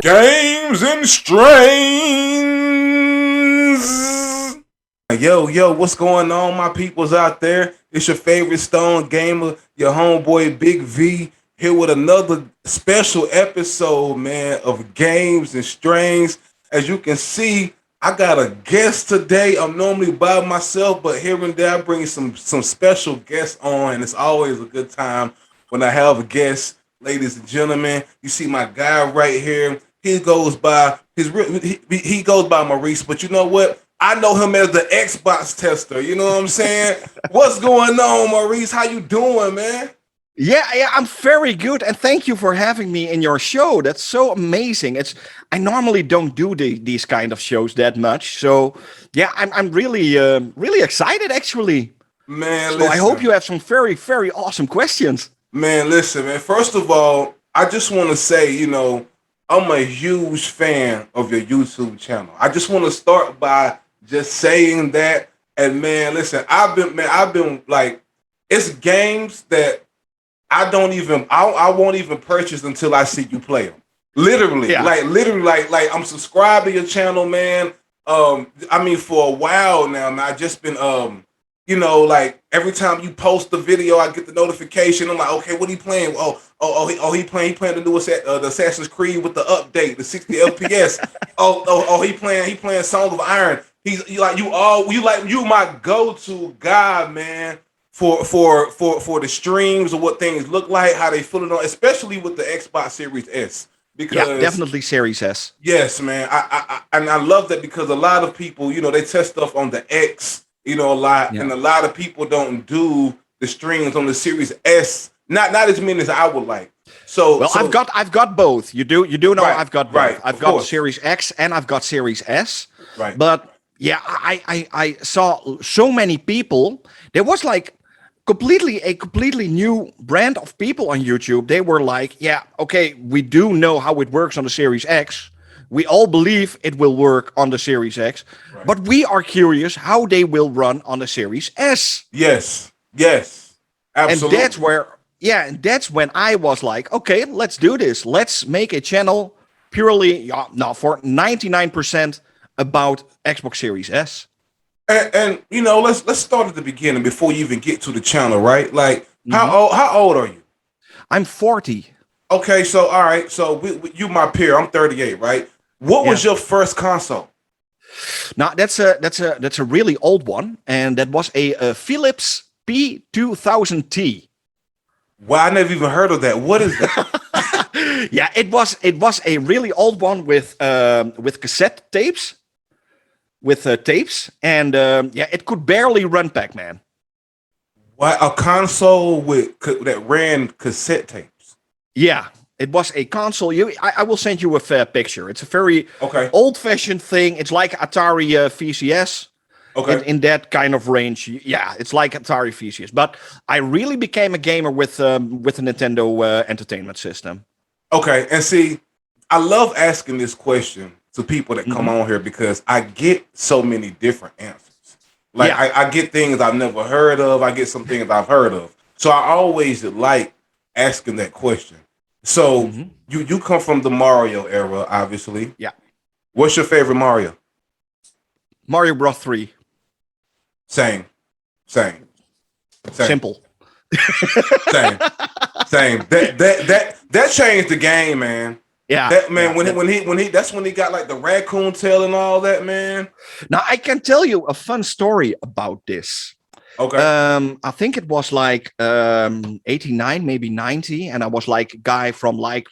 Games and strains. Yo, what's going on, my peoples out there? It's your favorite Stone Gamer, your homeboy Big V, here with another special episode, man, of Games and Strains. As you can see, I got a guest today. I'm normally by myself, but here and there I bring some special guests on, and it's always a good time when I have a guest. Ladies and gentlemen, you see my guy right here. He goes by he goes by Maurice, but you know what? I know him as the Xbox tester. You know what I'm saying? What's going on, Maurice? How you doing, man? Yeah, I'm very good, and thank you for having me in your show. That's so amazing. I normally don't do these kind of shows that much, so yeah, I'm really really excited actually. Man, so listen. I hope you have some very very awesome questions. Man, listen, man. First of all, I just want to say, I'm a huge fan of your YouTube channel. I just want to start by just saying that. And man, listen, I've been like, it's games that I won't even purchase until I see you play them. Literally, Yeah. like I'm subscribed to your channel, man. I mean, for a while now, man. I just been like every time you post the video, I get the notification. I'm like, okay, what he playing? He playing the new the Assassin's Creed with the update, the 60 FPS. He playing Song of Iron. You my go-to guy, man, for the streams or what things look like, how they feel it on, especially with the Xbox Series S. Because Yeah, definitely Series S. Yes, man. I love that because a lot of people, they test stuff on the X. A lot, Yeah. and a lot of people don't do the streams on the Series S. Not as many as I would like. So I've got both. You do know Right, I've got both. right, I've of got course. Series X and I've got Series S. Right. But yeah, I saw so many people. There was like a completely new brand of people on YouTube. They were like, yeah, okay, we do know how it works on the Series X. We all believe it will work on the Series X, Right. but we are curious how they will run on the Series S. Yes, absolutely. And that's when I was like, okay, let's do this. Let's make a channel purely, for 99% about Xbox Series S. And let's start at the beginning before you even get to the channel, right? Like, how old are you? I'm 40. Okay, so all right, so you my peer. I'm 38, right? What was your first console? Now that's a really old one, and that was a Philips P2000T. Well, I never even heard of that. What is that? Yeah, it was a really old one with cassette tapes, and it could barely run Pac-Man. What, a console that ran cassette tapes? Yeah, it was a console. I will send you a picture. It's a very Okay. old-fashioned thing. It's like Atari VCS. Okay. In that kind of range. Yeah, it's like Atari VCS. But I really became a gamer with a Nintendo Entertainment System. Okay, and see, I love asking this question to people that come on here because I get so many different answers. Like, Yeah. I get things I've never heard of. I get some things I've heard of. So I always like asking that question. So you come from the Mario era, obviously. Yeah. What's your favorite Mario? Mario Bros. 3. Same. Simple. Same. That changed the game, man. Yeah. That man, when he that's when he got like the raccoon tail and all that, man. Now I can tell you a fun story about this. Okay. I think it was like 89, maybe 90, and I was like a guy from like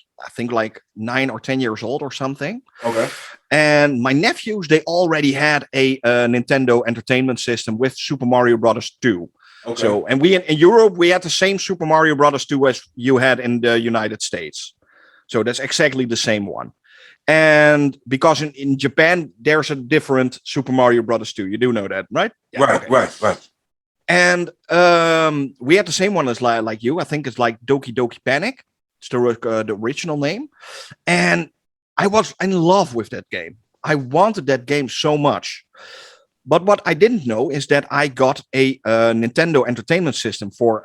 9 or 10 years old or something. Okay. And my nephews, they already had a Nintendo Entertainment System with Super Mario Brothers 2. Okay. So, and we in Europe, we had the same Super Mario Brothers 2 as you had in the United States. So that's exactly the same one. And because in Japan, there's a different Super Mario Brothers 2. You do know that, right? Yeah, right. And we had the same one as like you. I think it's like Doki Doki Panic. It's the original name. And I was in love with that game. I wanted that game so much. But what I didn't know is that I got a Nintendo Entertainment System for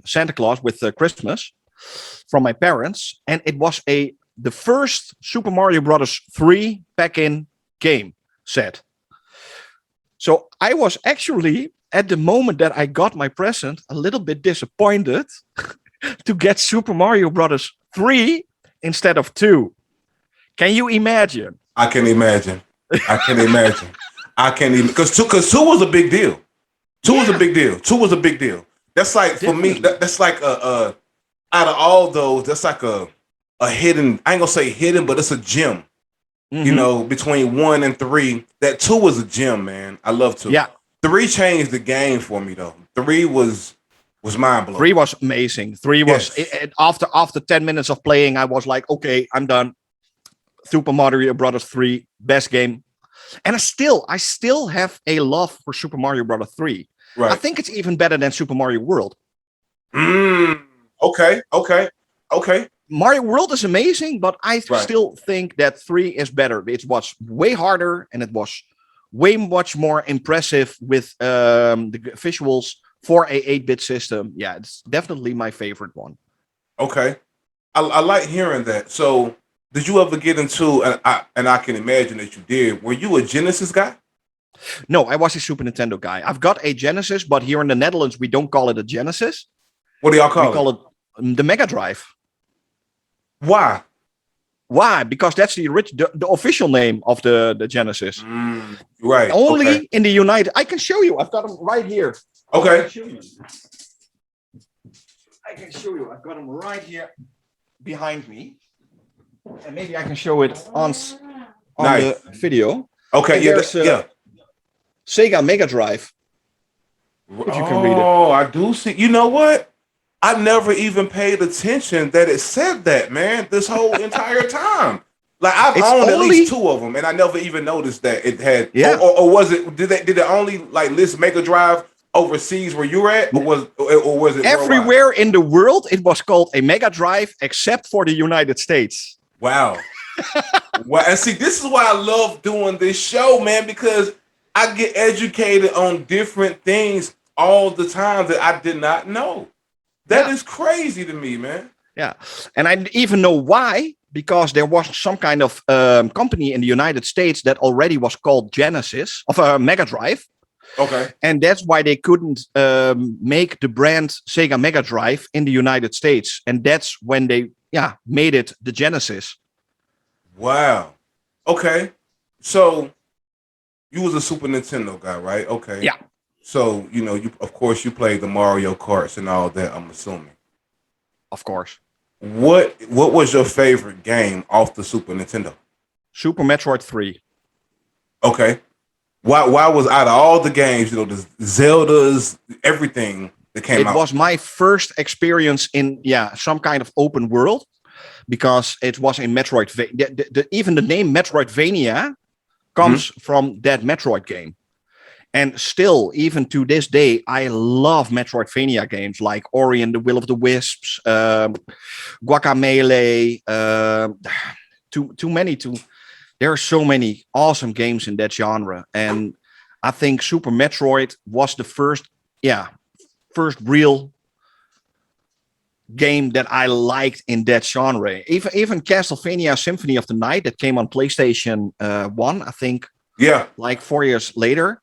Santa Claus with Christmas from my parents. And it was a the first Super Mario Brothers 3 pack-in game set. So I was actually, at the moment that I got my present, a little bit disappointed to get Super Mario Brothers 3 instead of 2. Can you imagine? I can imagine. I can imagine. I can't even, because two was a big deal. Two was a big deal. Two was a big deal. That's like, for me, that's like out of all those, that's like a hidden, I ain't gonna say hidden, but it's a gem. You know, between 1 and 3, that 2 was a gem, man. I love 2. Yeah. 3 changed the game for me though. 3 was mind blowing. 3 was amazing. 3 was after 10 minutes of playing, I was like, okay, I'm done. Super Mario Brothers 3, best game. And I still have a love for Super Mario Brothers 3. Right. I think it's even better than Super Mario World. Okay. Mario World is amazing, but I still think that 3 is better. It was way harder and it was way much more impressive with the visuals for a 8-bit system. Yeah, it's definitely my favorite one. Okay. I like hearing that. So did you ever get into, and I can imagine that you did, were you a Genesis guy? No, I was a Super Nintendo guy. I've got a Genesis, but here in the Netherlands, we don't call it a Genesis. What do y'all call it? We call it the Mega Drive. Why? Why? Because that's the official name of the Genesis. Right. Only in the United. I can show you. I've got them right here. Okay. I can show you. I've got them right here behind me, and maybe I can show it on the video. Okay. Yeah. Sega Mega Drive. If you can read it. Oh, I do see. You know what? I never even paid attention that it said that, man, this whole entire time. Like I've owned at least 2 of them, and I never even noticed that it had. Yeah. Or was it? Did it only like list Mega Drive overseas where you're at, or was it everywhere worldwide? in the world? It was called a Mega Drive, except for the United States. Wow. Well, and see, this is why I love doing this show, man, because I get educated on different things all the time that I did not know. That is crazy to me, man. Yeah. And I even know why, because there was some kind of company in the United States that already was called Genesis, of Mega Drive. Okay. And that's why they couldn't make the brand Sega Mega Drive in the United States. And that's when they made it the Genesis. Wow. Okay. So you was a Super Nintendo guy, right? Okay. Yeah. So, you know, of course you played the Mario Karts and all that, I'm assuming. Of course. What was your favorite game off the Super Nintendo? Super Metroid 3. Okay. Why was, out of all the games, you know, the Zeldas, everything that came out? It was my first experience in some kind of open world, because it was a Metroidvania. Even the name Metroidvania comes from that Metroid game. And still, even to this day, I love Metroidvania games like Ori and the Will of the Wisps, Guacamelee, too many. There are so many awesome games in that genre. And I think Super Metroid was the first real game that I liked in that genre. Even Castlevania Symphony of the Night that came on PlayStation 1, I think, like 4 years later.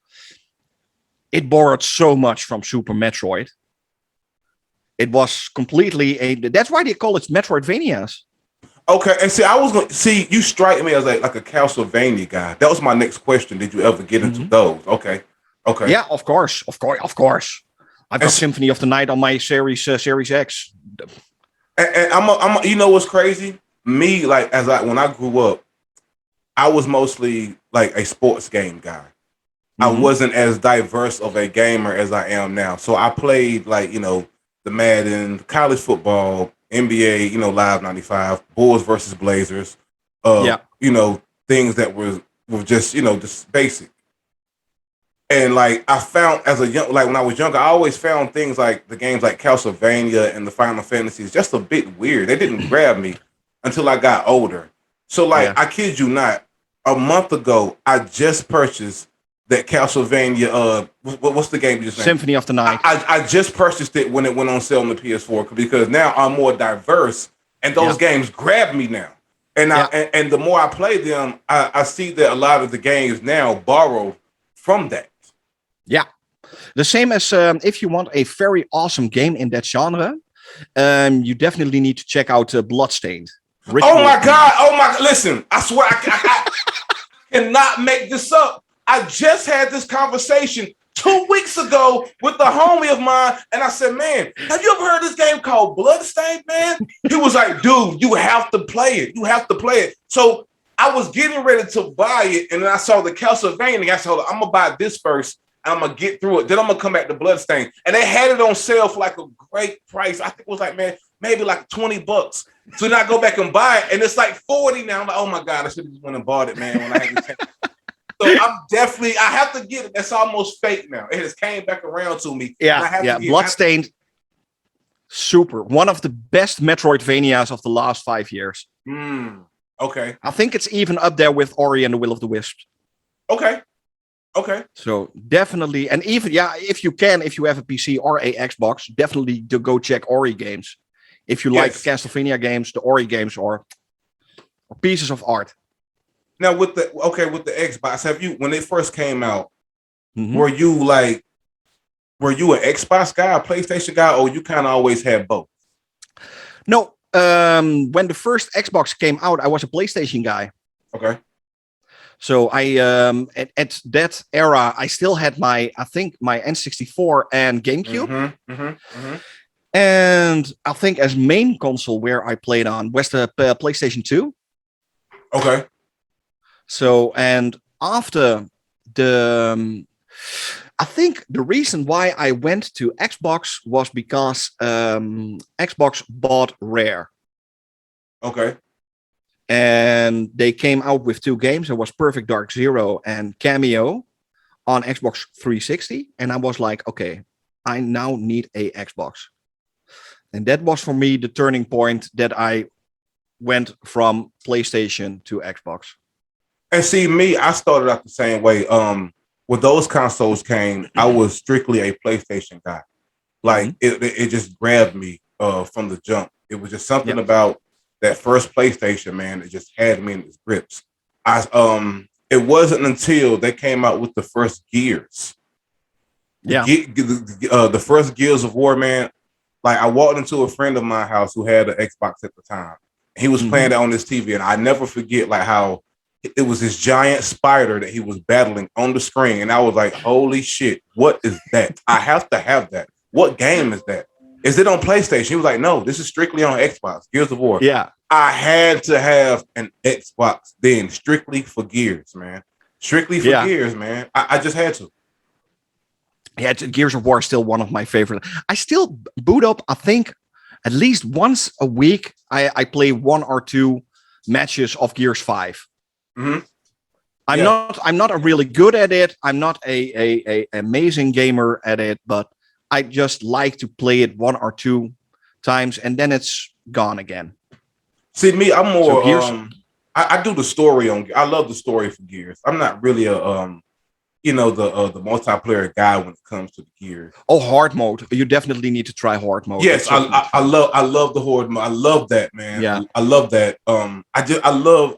It borrowed so much from Super Metroid. It was completely that's why they call it Metroidvanias. Okay, and see, I was going to see, you strike me as like a Castlevania guy. That was my next question. Did you ever get into those? Okay. Yeah, of course. I've got Symphony of the Night on my Series X. And I'm you know what's crazy? Me, like, when I grew up, I was mostly like a sports game guy. I wasn't as diverse of a gamer as I am now. So I played, like, you know, the Madden, college football, NBA, you know, Live 95, Bulls versus Blazers. You know, things that were just, you know, just basic. And like I found when I was younger, I always found things like the games like Castlevania and the Final Fantasies just a bit weird. They didn't grab me until I got older. So like, I kid you not, a month ago, I just purchased that Castlevania, what's the game you just named? Symphony of the Night. I just purchased it when it went on sale on the PS4 because now I'm more diverse and those games grab me now. And Yeah. and the more I play them, I see that a lot of the games now borrow from that. Yeah. The same as if you want a very awesome game in that genre, you definitely need to check out Bloodstained. Oh Ritual my of the God! Night. Oh my! Listen, I swear I cannot make this up. I just had this conversation 2 weeks ago with a homie of mine, and I said, "Man, have you ever heard this game called Bloodstained, man?" He was like, "Dude, you have to play it. You have to play it." So I was getting ready to buy it, and then I saw the Castlevania. I said, "I'm gonna buy this first. I'm gonna get through it. Then I'm gonna come back to Bloodstained." And they had it on sale for like a great price. I think it was like, man, maybe like $20. So then I go back and buy it, and it's like 40 now. I'm like, oh my God, I should have just went and bought it, man, when I had the So I'm definitely, I have to get it. That's almost fake now. It has came back around to me. I Yeah, have yeah. to get Bloodstained, super. One of the best Metroidvanias of the last 5 years. Okay. I think it's even up there with Ori and the Will of the Wisps. Okay. Okay. So definitely, and even if you have a PC or a Xbox, definitely to go check Ori games. If you like Castlevania games, the Ori games, or pieces of art. Now with the Xbox, have you, when it first came out, Mm-hmm. were you an Xbox guy, a PlayStation guy, or you kind of always had both? No, when the first Xbox came out, I was a PlayStation guy. Okay. So I at that era, I still had my N64 and GameCube. And I think as main console where I played on was the PlayStation 2. Okay. So, and after I think the reason why I went to Xbox was because Xbox bought Rare. Okay. And they came out with 2 games. It was Perfect Dark Zero and Cameo on Xbox 360. And I was like, okay, I now need a Xbox. And that was for me the turning point that I went from PlayStation to Xbox. And see, me, I started out the same way. When those consoles came, I was strictly a PlayStation guy. Like it just grabbed me from the jump. It was just something about that first PlayStation, man. It just had me in its grips. It wasn't until they came out with the first Gears. The first Gears of War, man. Like I walked into a friend of my house who had an Xbox at the time. He was playing that on his TV, and I never forget like how it was this giant spider that he was battling on the screen, and I was like, "Holy shit, what is that? I have to have that. What game is that? Is it on PlayStation?" He was like, "No, this is strictly on Xbox. Gears of War." Yeah, I had to have an Xbox then, strictly for Gears, man. Strictly for Gears, man. I just had to. Yeah, Gears of War is still one of my favorite. I still boot up, I think, at least once a week. I play 1 or 2 matches of Gears 5. Mm-hmm. I'm not a really good at it. I'm not a amazing gamer at it, but I just like to play it 1 or 2 times and then it's gone again. See, me, I'm more Gears, I do the story on. I love the story for Gears. I'm not really a the multiplayer guy when it comes to the Gears. Oh, hard mode. You definitely need to try hard mode. Yes, I love the horde mode. I love that, man. Yeah. I love that. I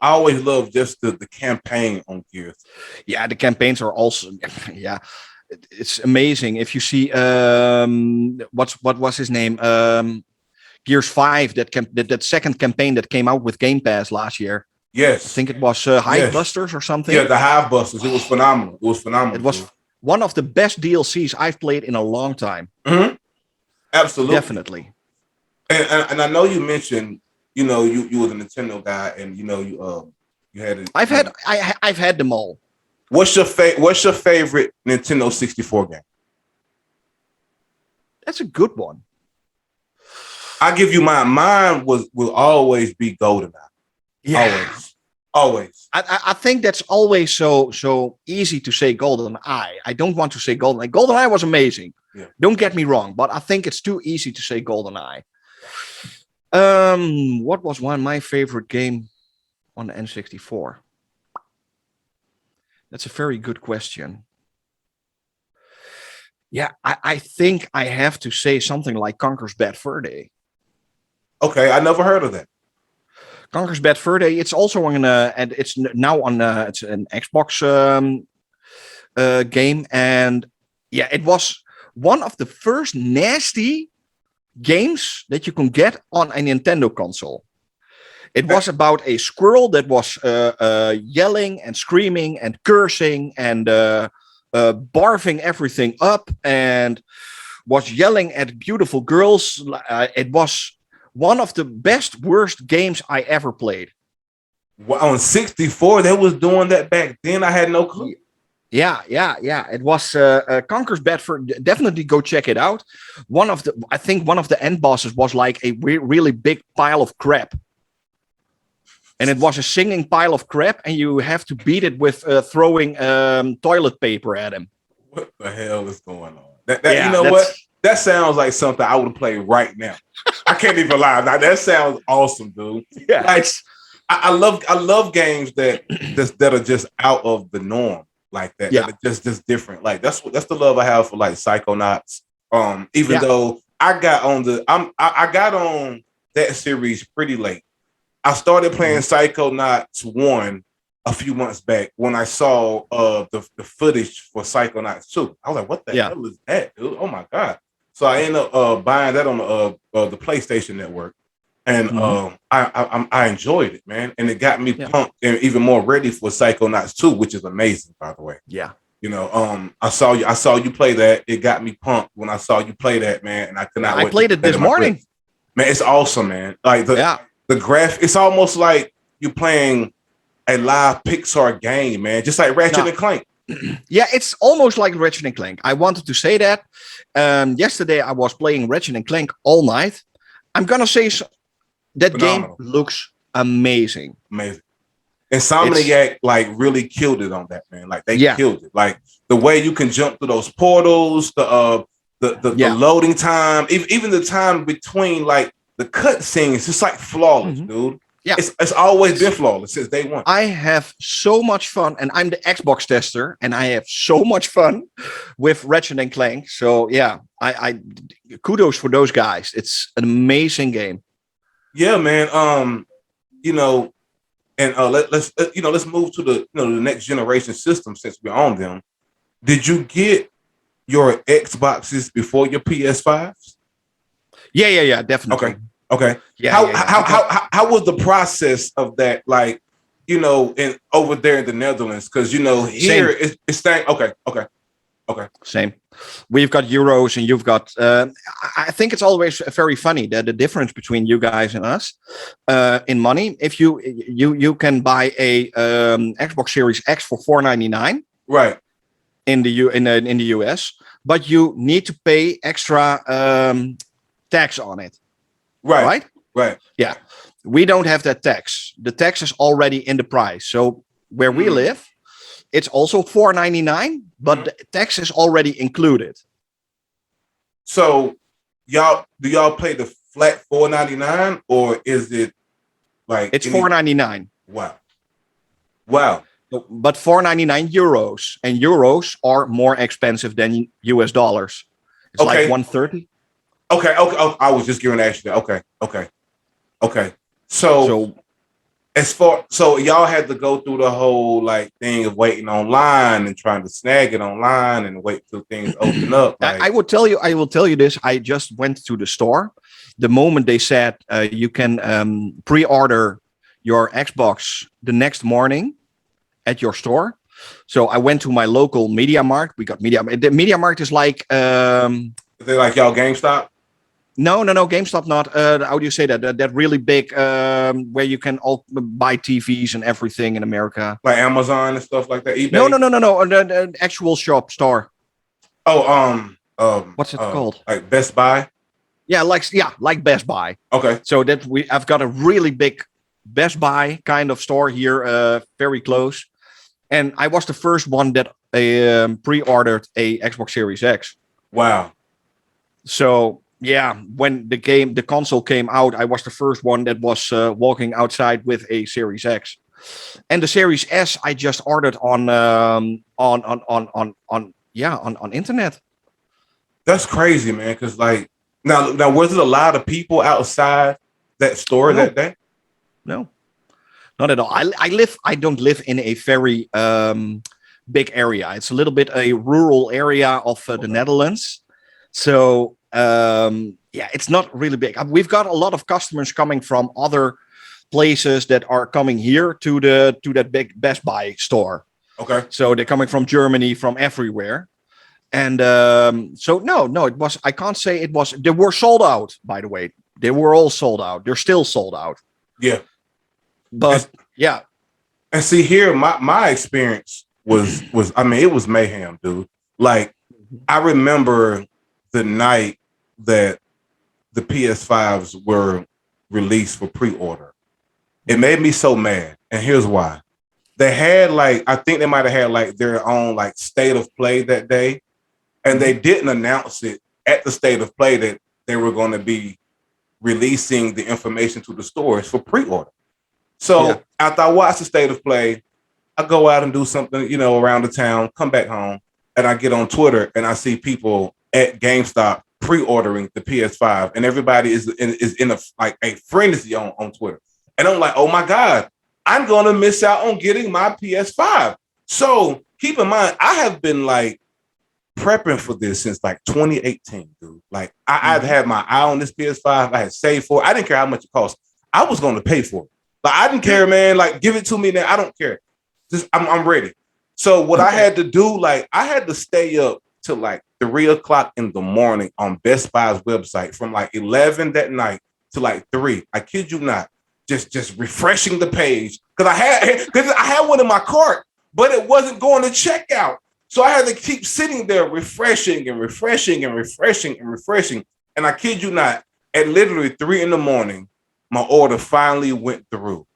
always love just the campaign on Gears. Yeah, the campaigns are also it's amazing. If you see what was his name? Gears 5, that second campaign that came out with Game Pass last year. Yes. I think it was Hive Busters or something. Yeah, the Hive Busters. It was phenomenal. It was one of the best DLCs I've played in a long time. Mm-hmm. Absolutely. Definitely. And I know you mentioned, you were the Nintendo guy, and you had it. I've had them all. What's your favorite Nintendo 64 game? That's a good one. I'll give you mine. Mine will always be GoldenEye. Yeah. Always. I think that's always so easy to say GoldenEye. I don't want to say GoldenEye. GoldenEye was amazing. Yeah. Don't get me wrong, but I think it's too easy to say GoldenEye. What was my favorite game on the N64? That's a very good question. Yeah, I think I have to say something like Conker's Bad Fur Day. Okay, I never heard of that. Conker's Bad Fur Day. It's also on, and it's now on. It's an Xbox game, and yeah, it was one of the first nasty games that you can get on a Nintendo console. It was about a squirrel that was yelling and screaming and cursing and barfing everything up and was yelling at beautiful girls. It was one of the best, worst games I ever played. Well, on 64, they was doing that back then. I had no clue. Yeah. It was Conker's Bad Fur. Definitely go check it out. I think one of the end bosses was like a really big pile of crap. And it was a singing pile of crap, and you have to beat it with throwing toilet paper at him. What the hell is going on? You know what? That sounds like something I would play right now. I can't even lie. Now, that sounds awesome, dude. Yeah, like, I love games that are just out of the norm, like that. Yeah, that are just different. Like that's the love I have for like Psychonauts. Even though I got on I got on that series pretty late. I started playing Psychonauts 1 a few months back when I saw the footage for Psychonauts 2. I was like, what the hell is that, dude? Oh my God. So I ended up buying that on the PlayStation Network. And I enjoyed it, man. And it got me pumped and even more ready for Psychonauts 2, which is amazing, by the way. Yeah. You know, I saw you play that. It got me pumped when I saw you play that, man. And I could not wait. I played it this morning. Man, it's awesome, man. Like the graph, it's almost like you're playing a live Pixar game, man. Just like Ratchet and Clank. Yeah, it's almost like Ratchet and Clank. I wanted to say that. Yesterday I was playing Ratchet and Clank all night. I'm gonna say that Phenomenal. Game looks amazing. Amazing. And Insomniac like really killed it on that, man. Like they killed it. Like the way you can jump through those portals, the loading time, even the time between like the cut scenes, it's like flawless, dude. Yeah, it's always been flawless since day one. I have so much fun, and I'm the Xbox tester, and I have so much fun with Ratchet and Clank. So yeah, I kudos for those guys. It's an amazing game. Yeah, man. You know, and let's move to the the next generation system since we're on them. Did you get your Xboxes before your PS5s? Yeah, definitely. Okay. Yeah. How was the process of that? Like, over there in the Netherlands, because here it's staying. Okay. Same. We've got euros, and you've got. I think it's always very funny that the difference between you guys and us in money. If you can buy a Xbox Series X for $499, right, in the US, but you need to pay extra tax on it. Right. Yeah. We don't have that tax. The tax is already in the price. So where we live, it's also $499, but the tax is already included. So do y'all pay the flat $499, or is it like it's $499? Wow. But $499 euros, and euros are more expensive than US dollars. It's like 130. Okay. I was just giving that. Okay. So y'all had to go through the whole like thing of waiting online and trying to snag it online and wait till things open up. Like, I will tell you this. I just went to the store. The moment they said you can pre-order your Xbox the next morning at your store. So I went to my local Media Markt. We got Media. The Media Markt is like. Is they like y'all GameStop? No, GameStop not. How do you say that? That really big where you can all buy TVs and everything in America. Like Amazon and stuff like that? eBay? No. The actual shop store. Oh, what's it called? Like Best Buy? Yeah, like Best Buy. Okay. So I've got a really big Best Buy kind of store here, very close. And I was the first one that pre-ordered a Xbox Series X. Wow. So yeah, when the console came out, I was the first one that was walking outside with a Series X, and the Series S I just ordered on internet. That's crazy, man. Because now was it a lot of people outside that store that day? No. Not at all. I don't live in a very big area. It's a little bit a rural area of the Netherlands. So yeah, it's not really big. We've got a lot of customers coming from other places that are coming here to that big Best Buy store. Okay. So they're coming from Germany, from everywhere. And so no, it was. I can't say it was. They were sold out. By the way, they were all sold out. They're still sold out. Yeah. But yeah. And see here, my experience was I mean, it was mayhem, dude. Like I remember the night that the PS5s were released for pre-order. It made me so mad. And here's why. They had I think they might have had their own state of play that day. And they didn't announce it at the state of play that they were going to be releasing the information to the stores for pre-order. So after I watch the state of play, I go out and do something, around the town, come back home, and I get on Twitter and I see people at GameStop pre-ordering the PS5, and everybody is in a frenzy on Twitter. And I'm like, oh my God, I'm going to miss out on getting my PS5. So keep in mind, I have been prepping for this since 2018, dude. I've had my eye on this PS5. I had saved for it. I didn't care how much it cost. I was going to pay for it. I didn't care, man. Give it to me now. I don't care. Just I'm ready. So what I had to do, I had to stay up till 3:00 in the morning on Best Buy's website from 11 that night to 3. I kid you not. Just refreshing the page because I had one in my cart, but it wasn't going to checkout. So I had to keep sitting there refreshing and refreshing and refreshing and refreshing. And I kid you not, at literally 3 in the morning, my order finally went through.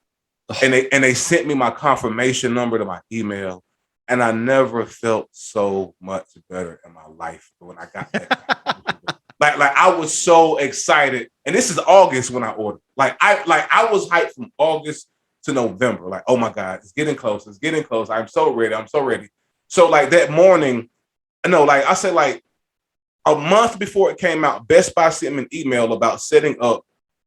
And they sent me my confirmation number to my email. And I never felt so much better in my life when I got that. I was so excited. And this is August when I ordered. I was hyped from August to November. Oh my God, it's getting close. It's getting close. I'm so ready. I'm so ready. So that morning, I know, I said a month before it came out, Best Buy sent me an email about setting up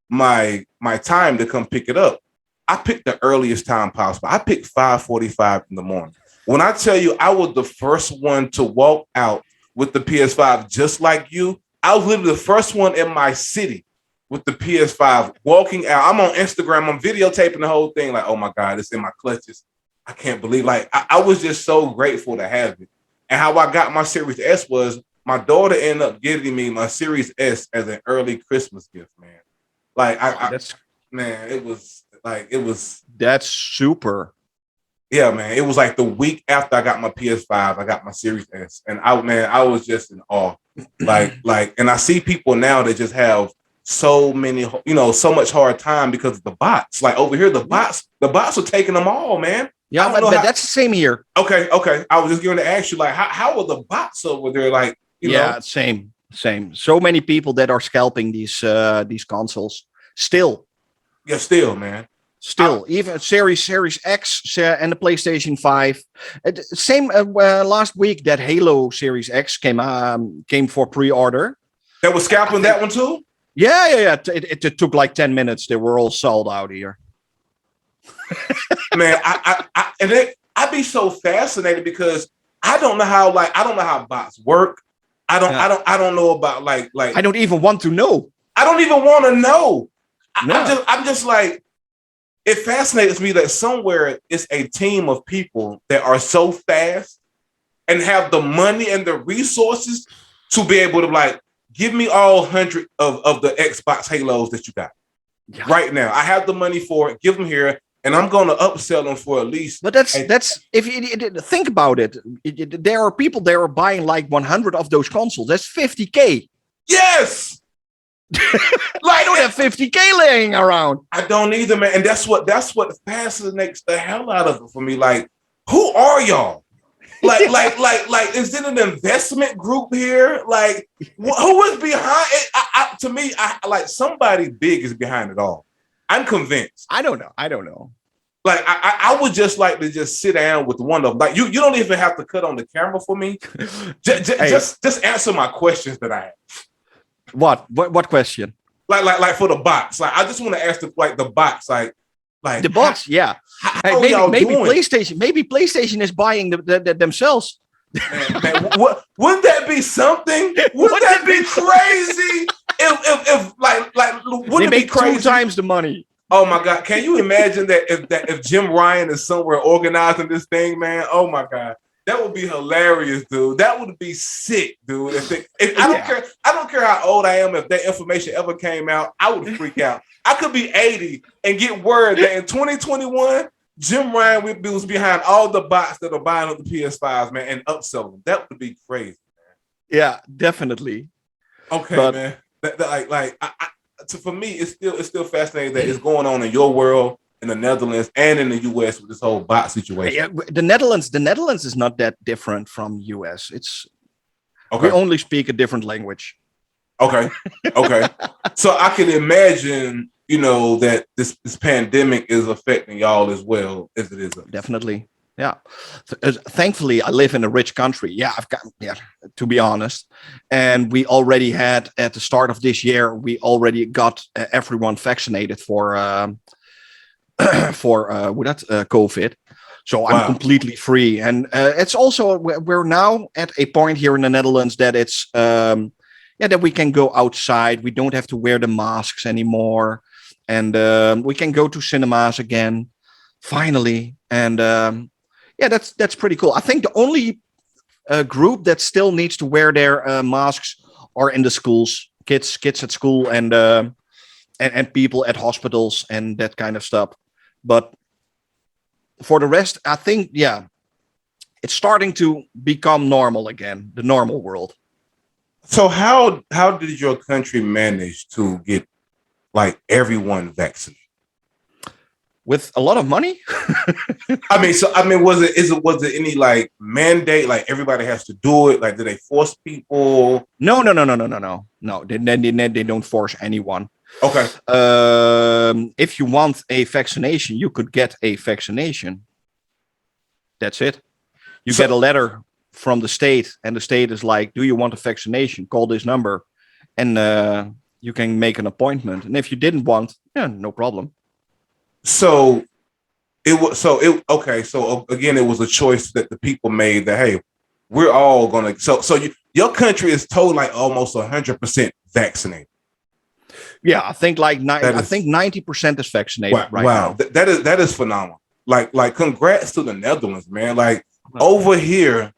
my time to come pick it up. I picked the earliest time possible. I picked 5:45 in the morning. When I tell you I was the first one to walk out with the PS5, just like you, I was literally the first one in my city with the PS5 walking out. I'm on Instagram. I'm videotaping the whole thing. Oh my God, it's in my clutches. I can't believe, I was just so grateful to have it. And how I got my Series S was my daughter ended up giving me my Series S as an early Christmas gift, man. It was. That's super. Yeah, man. It was the week after I got my PS5, I got my Series S. And I was just in awe. And I see people now that just have so many, so much hard time because of the bots. Over here, the bots are taking them all, man. Yeah, but that's the same here. Okay. I was just going to ask you, how are the bots over there? Yeah, same. So many people that are scalping these consoles. Still. Yeah, still, man. Still, even Series X and the PlayStation 5. Same last week that Halo Series X came for pre-order. That was scalping that one too? Yeah. It took 10 minutes. They were all sold out here. Man, I'd be so fascinated because I don't know how bots work. I don't know about I don't even want to know. I don't even want to know. No. I'm just it fascinates me that somewhere it's a team of people that are so fast and have the money and the resources to be able to give me all 100 of the Xbox Halos that you got right now. I have the money for it. Give them here. And I'm going to upsell them for at least. But that's if you think about it, there are people that are buying 100 of those consoles. That's 50K. Yes. I don't have 50K laying around. I don't either, man. And that's what fascinates the hell out of it for me. Who are y'all? Is it an investment group here? Who is behind it? To me, somebody big is behind it all. I'm convinced. I don't know. I would just like to just sit down with one of them. You don't even have to cut on the camera for me. Just answer my questions that I have. What question? For the bots. I just want to ask the bots. Like the bots, yeah. how Hey, are y'all maybe doing? PlayStation is buying themselves. Man, wouldn't that be something? Wouldn't that be crazy? If like wouldn't They it be make crazy? 2 times the money. Oh my God! Can you imagine if Jim Ryan is somewhere organizing this thing, man? Oh my God, that would be hilarious, dude. That would be sick, dude. If I don't care how old I am. If that information ever came out, I would freak out. I could be 80 and get word that in 2021, Jim Ryan was behind all the bots that are buying up the PS5s, man, and upselling them. That would be crazy. Yeah, definitely. Okay, But man. For me, it's still fascinating that it's going on in your world, in the Netherlands, and in the US with this whole bot situation. yeah, the Netherlands is not that different from US. It's Okay. we only speak a different language. Okay. So I can imagine, that this pandemic is affecting y'all as well as it is us. Definitely. Yeah. Thankfully, I live in a rich country. Yeah, to be honest. And we already had, at the start of this year, we already got everyone vaccinated for COVID. So I'm completely free. And it's also, we're now at a point here in the Netherlands that it's, that we can go outside. We don't have to wear the masks anymore. And we can go to cinemas again, finally. And that's pretty cool. I think the only group that still needs to wear their masks are in the schools, kids at school, and people at hospitals and that kind of stuff. But for the rest, I think it's starting to become normal again, the normal world. So how did your country manage to get like everyone vaccinated? With a lot of money? Was it any like mandate, like everybody has to do it? Like, do they force people? No. They don't force anyone. Okay. If you want a vaccination, you could get a vaccination. That's it. You get a letter from the state, and the state is like, "Do you want a vaccination? Call this number," and you can make an appointment. And if you didn't want, no problem. So again, it was a choice that the people made that, hey, we're all gonna. Your country is told like almost 100% vaccinated. Yeah, I think I think 90% is vaccinated right now. That is phenomenal. Like congrats to the Netherlands, man. Like over here,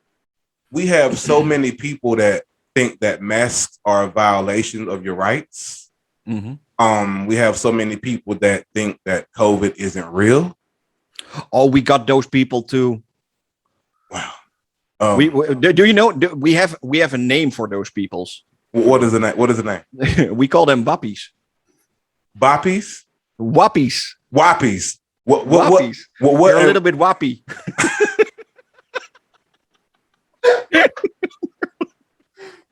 we have so many people that think that masks are a violation of your rights. Mm-hmm. We have so many people that think that COVID isn't real. Oh, we got those people too. Wow. Do you know? We have a name for those peoples. What is the name? We call them wappies. Boppies? Wappies. Wappies. What? They're a little bit wappy.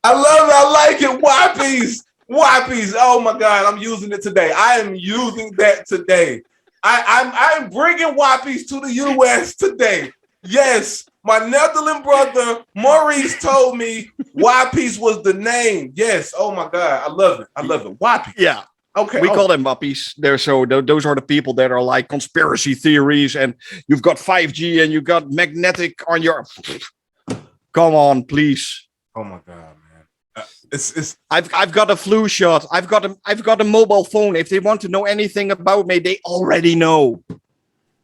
I love it. I like it. Wappies. Wappies. Oh my God. I'm using it today. I am using that today. I'm bringing wappies to the US today. Yes. My Netherlands brother, Maurice, told me wappies was the name. Yes. Oh my God. I love it. Wappies. Yeah. Okay. We call them wappies. Those are the people that are like conspiracy theories, and you've got 5G and you got magnetic on your. Come on, please. Oh my God, man. I've got a flu shot. I've got a mobile phone. If they want to know anything about me, they already know.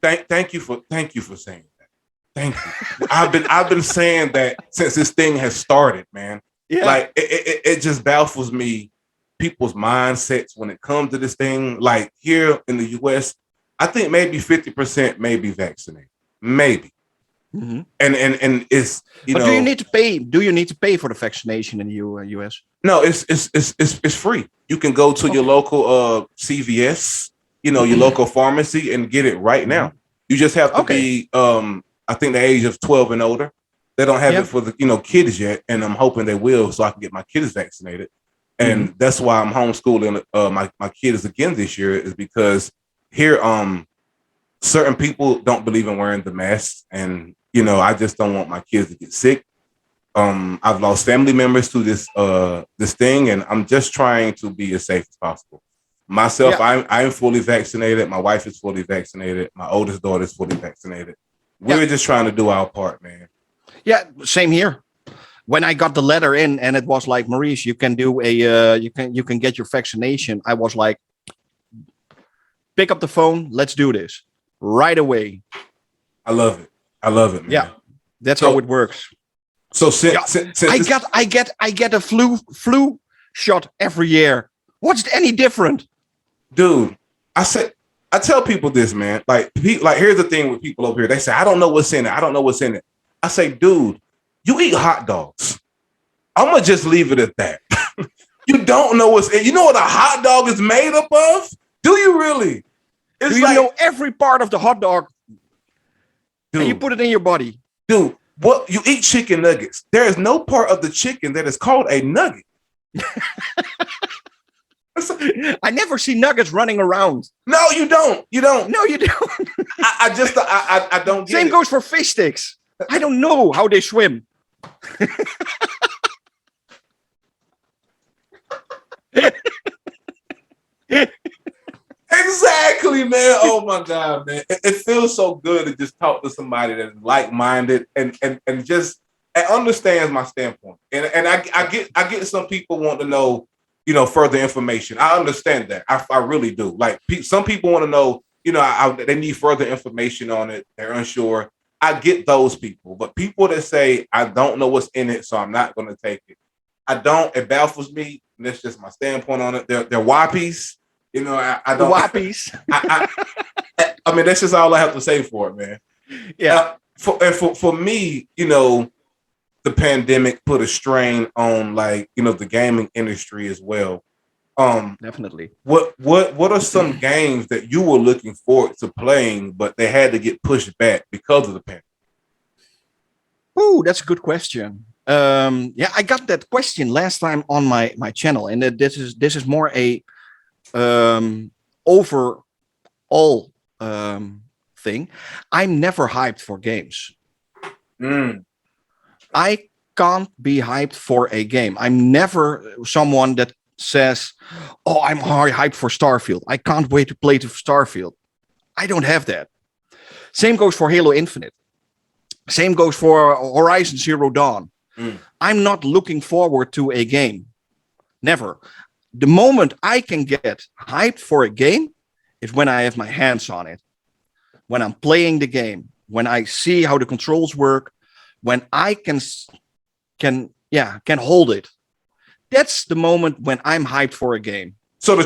Thank you for saying that. Thank you. I've been saying that since this thing has started, man. Yeah. Like it just baffles me, people's mindsets when it comes to this thing. Like here in the US, I think maybe 50% may be vaccinated. Maybe. Mm-hmm. And it's but do you need to pay? Do you need to pay for the vaccination in the US? No, it's free. You can go to your local CVS, your local pharmacy, and get it right now. You just have to be I think the age of 12 and older. They don't have it for the kids yet, and I'm hoping they will, so I can get my kids vaccinated. And that's why I'm homeschooling my kids again this year, is because here certain people don't believe in wearing the mask, and I just don't want my kids to get sick. I've lost family members to this thing, and I'm just trying to be as safe as possible. Myself, Yeah, I'm fully vaccinated. My wife is fully vaccinated. My oldest daughter is fully vaccinated. yeah, We're just trying to do our part, man. yeah. Same here. When I got the letter in, and it was like, Maurice, you can do a, you can get your vaccination. I was like, pick up the phone, let's do this right away. I love it. I love it, Yeah, man. that's how So it works. so Yeah, since I get a flu shot every year. What's any different? dude, I tell people this, man. Like here's the thing with people over here. They say, I don't know what's in it. I don't know what's in it. I say, dude, you eat hot dogs. I'm gonna just leave it at that. You don't know what's in. You know what a hot dog is made up of? Do you really? It's Do you know every part of the hot dog and you dude, put it in your body? dude, what you eat chicken nuggets. There is no part of the chicken that is called a nugget. I never see nuggets running around. No, you don't. You don't. No, you don't. I don't get Same it. goes for fish sticks. I don't know how they swim. Exactly, man. Oh my God, man. It feels so good to just talk to somebody that is like-minded and just and understands my standpoint. And I get some people want to know, further information. I understand that. I really do. Like some people want to know, they need further information on it. They're unsure. I get those people, but people that say I don't know what's in it, so I'm not going to take it. I don't. It baffles me. And that's just my standpoint on it. They're whoppies. I The don't. whoppies. I mean, that's just all I have to say for it, man. Yeah. For me, the pandemic put a strain on the gaming industry as well. Definitely. What are some games that you were looking forward to playing, but they had to get pushed back because of the pandemic? Oh, that's a good question. Yeah, I got that question last time on my channel, and this is more a overall thing. I'm never hyped for games. I can't be hyped for a game. I'm never someone that says, "Oh, I'm hyped for Starfield. I can't wait to play to Starfield." I don't have that. Same goes for Halo Infinite. Same goes for Horizon Zero Dawn. I'm not looking forward to a game. Never. The moment I can get hyped for a game is when I have my hands on it, when I'm playing the game, when I see how the controls work, when I can hold it. That's the moment when I'm hyped for a game. So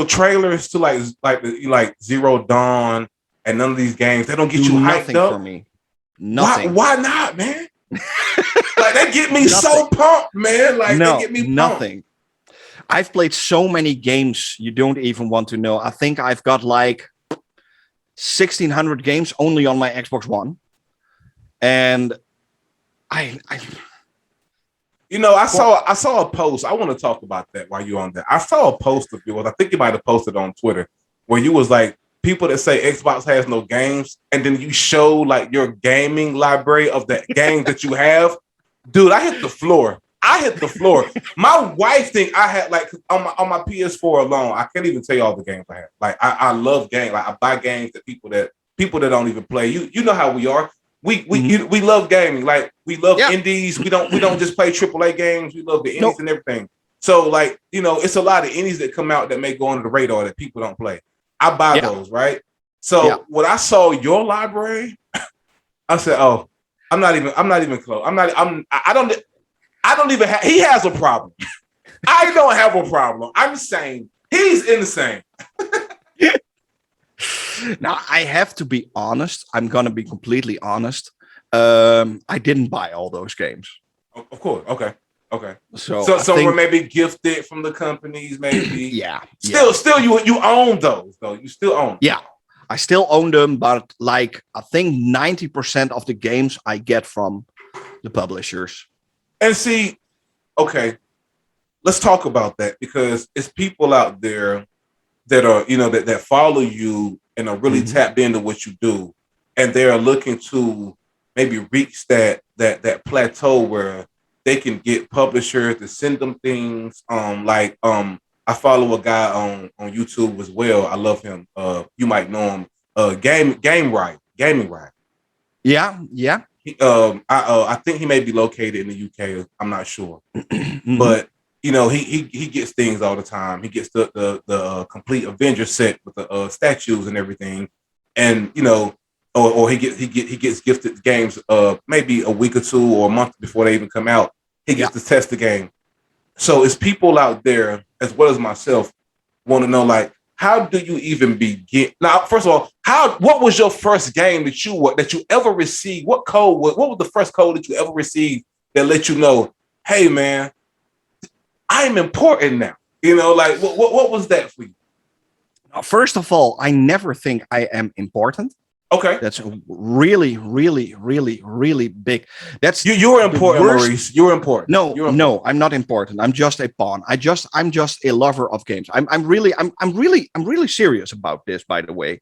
trailers to like Zero Dawn and none of these games, they don't get you hyped up for me. Nothing. Why not, man? Like they get me so pumped, man. Like they get me pumped. Nothing. I've played so many games you don't even want to know. I think I've got like 1,600 games only on my Xbox One, and I saw a post. I want to talk about that while you're on that. I saw a post of yours. I think you might have posted on Twitter where you was like, people that say Xbox has no games, and then you show like your gaming library of the games that you have. Dude, I hit the floor. My wife think I had like on my PS4 alone. I can't even tell you all the games I have. Like I love games. Like I buy games that people that don't even play. You know how we are. We love gaming. Like we love indies. We don't just play AAA games. We love the indies and everything. So like it's a lot of indies that come out that may go under the radar that people don't play. I buy those, right? So when I saw your library, I said, "Oh, I'm not even close. I don't even have, he has a problem. I don't have a problem. I'm saying he's insane." Now, I have to be honest. I'm going to be completely honest. I didn't buy all those games. Of course. Okay. So some were maybe gifted from the companies, maybe. Yeah. Still, you own those, though. You still own them. Yeah. I still own them, but like I think 90% of the games I get from the publishers. And see, okay, let's talk about that because it's people out there that are, that follow you and are really tapped into what you do, and they are looking to maybe reach that plateau where they can get publishers to send them things, I follow a guy on YouTube as well. I love him. You might know him. Gaming right. Yeah, yeah. I think he may be located in the UK. I'm not sure, Hmm. but you know he gets things all the time. He gets the complete Avenger set with the statues and everything, and you know, or he gets gifted games maybe a week or two or a month before they even come out. He Yeah. gets to test the game. So it's people out there as well as myself want to know like how do you even begin? Now, first of all, what was your first game that you ever received? What was the first code that you ever received that let you know, hey man, I'm important now? You know, like what was that for you? First of all, I never think I am important. Okay. That's really, really, really, really big. That's You were the important, worst. Maurice. You were important. No, You're important. no, I'm not important. I'm just a pawn. I'm just a lover of games. I'm really serious about this, by the way,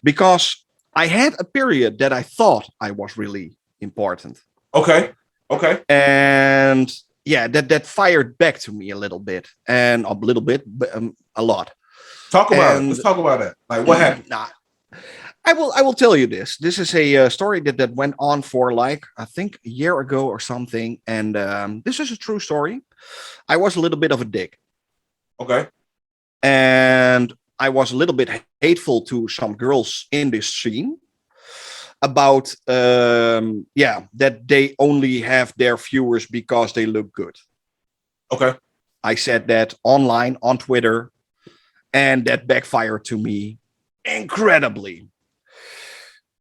because I had a period that I thought I was really important, Okay. Okay. and yeah, that fired back to me a little bit, and a little bit, but a lot. Talk about it. And Let's talk about that. Like what happened? nah, I will tell you this. This is a story that went on for like I think a year ago or something, and this is a true story. I was a little bit of a dick, Okay. and I was a little bit hateful to some girls in this scene about yeah, that they only have their viewers because they look good. Okay. I said that online on Twitter, and that backfired to me incredibly.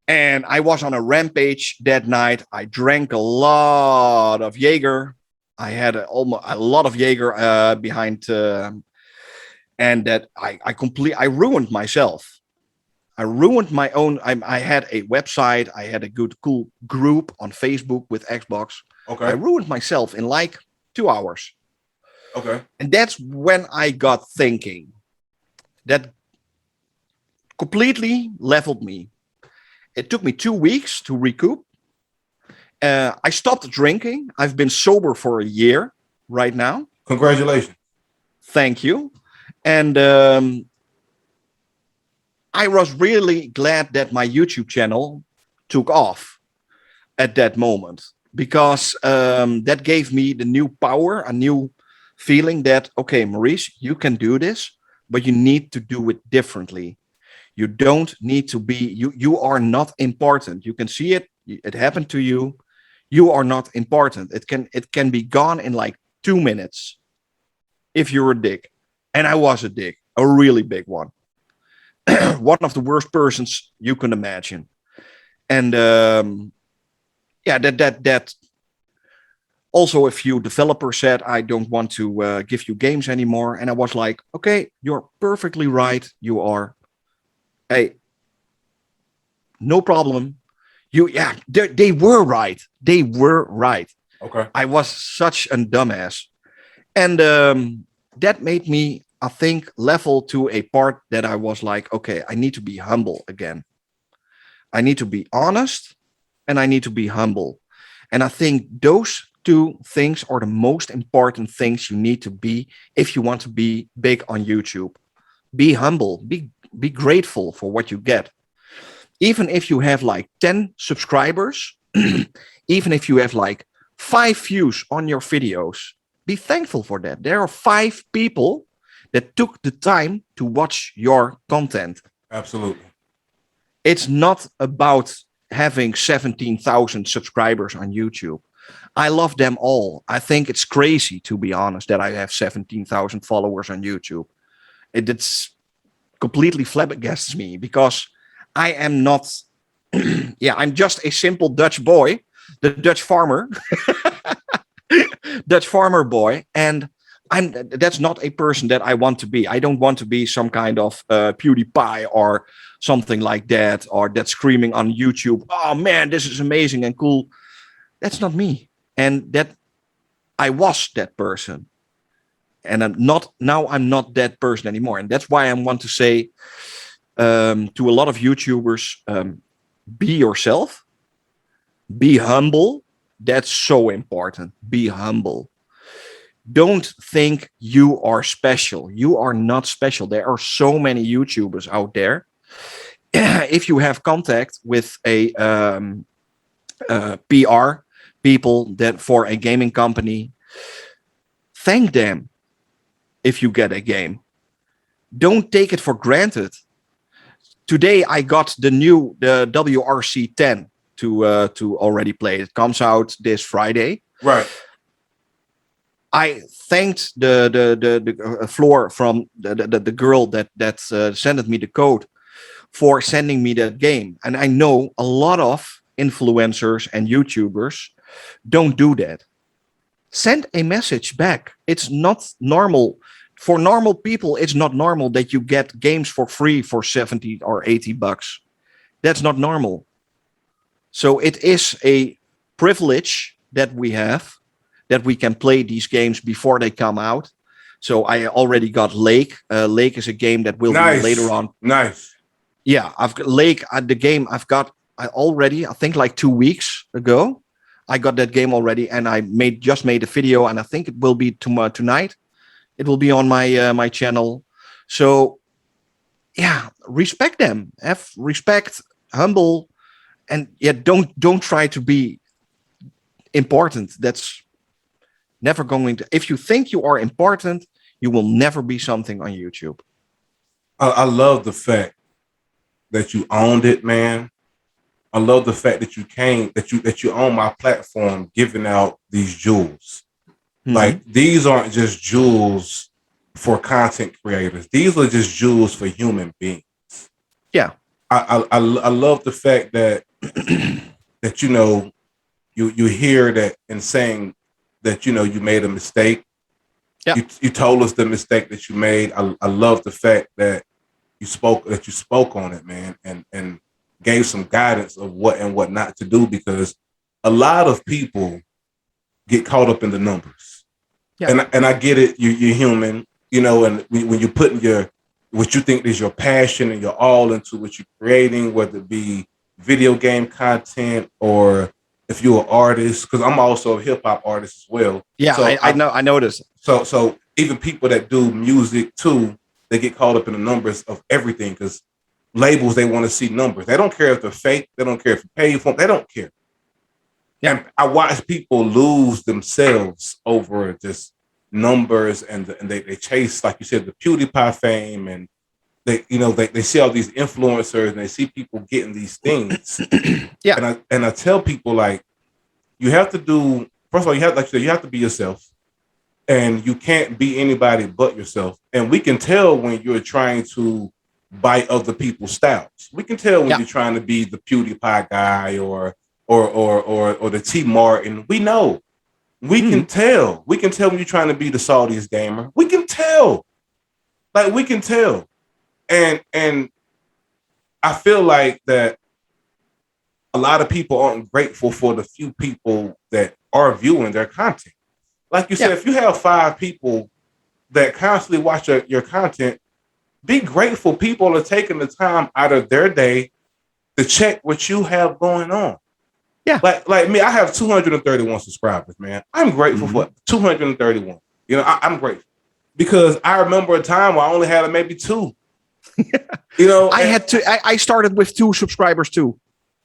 And I was on a rampage that night. I drank a lot of Jaeger. I had almost a lot of Jaeger behind, and that I ruined myself. I ruined my own. I had a website. I had a good, cool group on Facebook with Xbox. I Okay. ruined myself in like 2 hours. Okay. And that's when I got thinking. That completely leveled me. It took me 2 weeks to recoup. I stopped drinking. I've been sober for a year right now. Congratulations. Thank you. And I was really glad that my YouTube channel took off at that moment, because that gave me the new power, a new feeling that, okay, Maurice, you can do this, but you need to do it differently. You don't need to be, you are not important. You can see it. It happened to you. You are not important. It can be gone in like 2 minutes if you're a dick. And I was a dick, a really big one. One of the worst persons you can imagine. And yeah, that also a few developers said, I don't want to give you games anymore. And I was like, okay, you're perfectly right. You are. Hey, no problem. Yeah, they were right. They were right. Okay. I was such a dumbass. And that made me, I think, level to a part that I was like, okay, I need to be humble again. I need to be honest, and I need to be humble. And I think those two things are the most important things you need to be if you want to be big on YouTube. Be humble, be grateful for what you get. Even if you have like 10 subscribers, even if you have like 5 views on your videos, be thankful for that. There are 5 people that took the time to watch your content. Absolutely. It's not about having 17,000 subscribers on YouTube. I love them all. I think it's crazy, to be honest, that I have 17,000 followers on YouTube. It's completely flabbergasts me, because I am not, yeah, I'm just a simple Dutch boy, the Dutch farmer, Dutch farmer boy. And that's not a person that I want to be. I don't want to be some kind of PewDiePie or something like that, or that's screaming on YouTube, oh man, this is amazing and cool. That's not me. And that I was that person. And I'm not that person anymore. And that's why I want to say to a lot of YouTubers, be yourself, be humble. That's so important. Be humble. don't think you are special. You are not special. There are so many YouTubers out there. If you have contact with a PR people that for a gaming company, thank them if you get a game. Don't take it for granted. Today I got the WRC 10 to already play. It comes out this Friday. Right. I thanked the Floor from the girl that sent me the code for sending me that game. And I know a lot of influencers and YouTubers don't do that. Send a message back. It's not normal. For normal people, it's not normal that you get games for free for 70 or 80 bucks. That's not normal. So it is a privilege that we have, that we can play these games before they come out. So I already got Lake. Lake is a game that will be later on. Nice. Yeah, I've got Lake. The game I already, I think like 2 weeks ago, I got that game already, and I just made a video, and I think it will be tonight. It will be on my channel. So yeah, respect them. Have respect, humble, and don't try to be important. That's never going to. If you think you are important, you will never be something on YouTube. I love the fact that you owned it, man. I love the fact that you came, that you own my platform, giving out these jewels. Mm-hmm. Like, these aren't just jewels for content creators. These are just jewels for human beings. Yeah. I love the fact that that you hear that and saying that you made a mistake. Yeah. You told us the mistake that you made. I love the fact that you spoke on it, man, and gave some guidance of what and what not to do, because a lot of people get caught up in the numbers. Yeah. And I get it. You're human, and when you're putting what you think is your passion and you're all into what you're creating, whether it be video game content or if you're an artist, because I'm also a hip hop artist as well. Yeah, so I noticed. So even people that do music too, they get caught up in the numbers of everything, because labels, they want to see numbers. They don't care if they're fake. They don't care if you pay for them. They don't care. Yeah. And I watch people lose themselves over just numbers, and they chase, like you said, the PewDiePie fame, and they see all these influencers and they see people getting these things. Yeah. And I tell people, like, you have to do, first of all, you have to be yourself, and you can't be anybody but yourself. And we can tell when you're trying to buy other people's styles. We can tell when you're trying to be the PewDiePie guy or the T Martin. We know. We can tell. We can tell when you're trying to be the saltiest gamer. We can tell. Like, we can tell. And I feel like that a lot of people aren't grateful for the few people that are viewing their content. Like you said, if you have 5 people that constantly watch your content, be grateful people are taking the time out of their day to check what you have going on. Yeah. Like me, I have 231 subscribers, man. I'm grateful for 231. I'm grateful, because I remember a time where I only had maybe 2. I started with 2 subscribers too.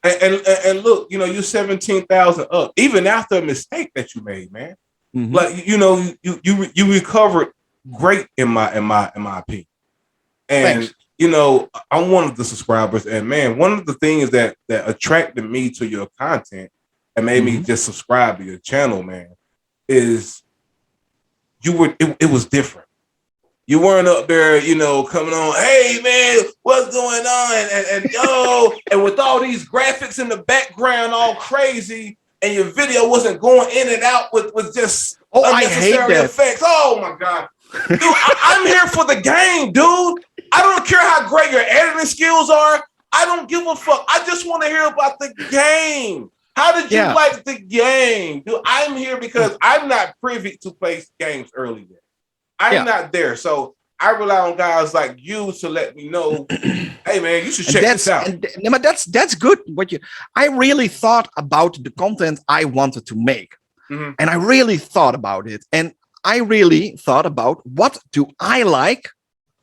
And look, you're 17,000 up, even after a mistake that you made, man. Mm-hmm. Like, you recovered great in my opinion. And thanks. I'm one of the subscribers, and man, one of the things that attracted me to your content and made me just subscribe to your channel, man, is it was different. You weren't up there, coming on, hey man, what's going on? And yo, and with all these graphics in the background all crazy, and your video wasn't going in and out with just unnecessary effects. Oh my God. Dude, I'm here for the game, dude. I don't care how great your editing skills are. I don't give a fuck. I just want to hear about the game. How did you like the game? Dude, I'm here because I'm not privy to play games early yet. I'm not there. So I rely on guys like you to let me know, hey man, you should check this out. But that's good. I really thought about the content I wanted to make. Mm-hmm. And I really thought about it. And I really thought about what do I like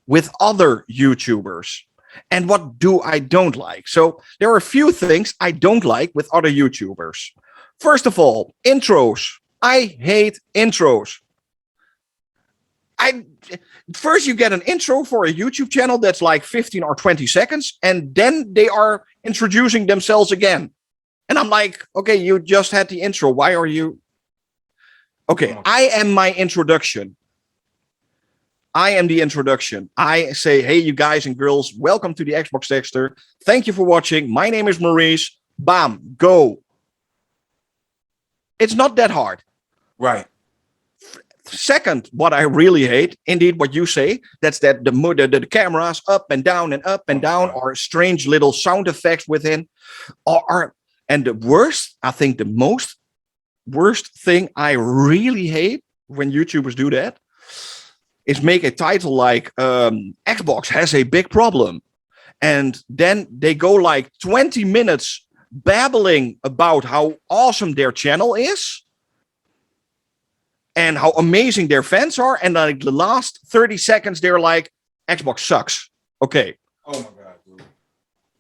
with other YouTubers and what do I don't like. So there are a few things I don't like with other YouTubers. First of all, intros. I hate intros. First you get an intro for a YouTube channel that's like 15 or 20 seconds, and then they are introducing themselves again. And I'm like, okay, you just had the intro. Why are you? Okay, I am my introduction. I am the introduction. I say, hey, you guys and girls, welcome to the Xbox Texter. Thank you for watching. My name is Maurice. Bam, go. It's not that hard. Right. Second, what I really hate, indeed, what you say, that's that the cameras up and down and up and down, or strange little sound effects within, and the worst, I think the worst thing I really hate when YouTubers do that is make a title like Xbox has a big problem, and then they go like 20 minutes babbling about how awesome their channel is and how amazing their fans are, and like the last 30 seconds they're like, Xbox sucks. Okay. Oh my god,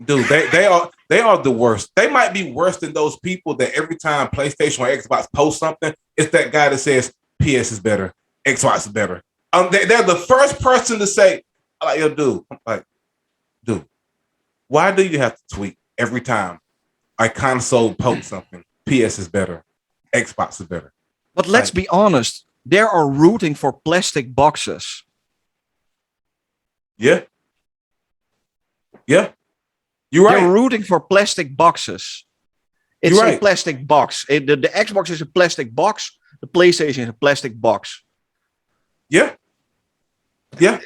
dude, they are the worst. They might be worse than those people that every time PlayStation or Xbox post something, it's that guy that says PS is better, Xbox is better. They're the first person to say, like, yo, dude, dude, why do you have to tweet every time a console posts something? PS is better, Xbox is better. But let's be honest, they are rooting for plastic boxes. Yeah. Yeah. You're right. They're rooting for plastic boxes. It's You're right. a plastic box. The Xbox is a plastic box. The PlayStation is a plastic box. Yeah. Yeah.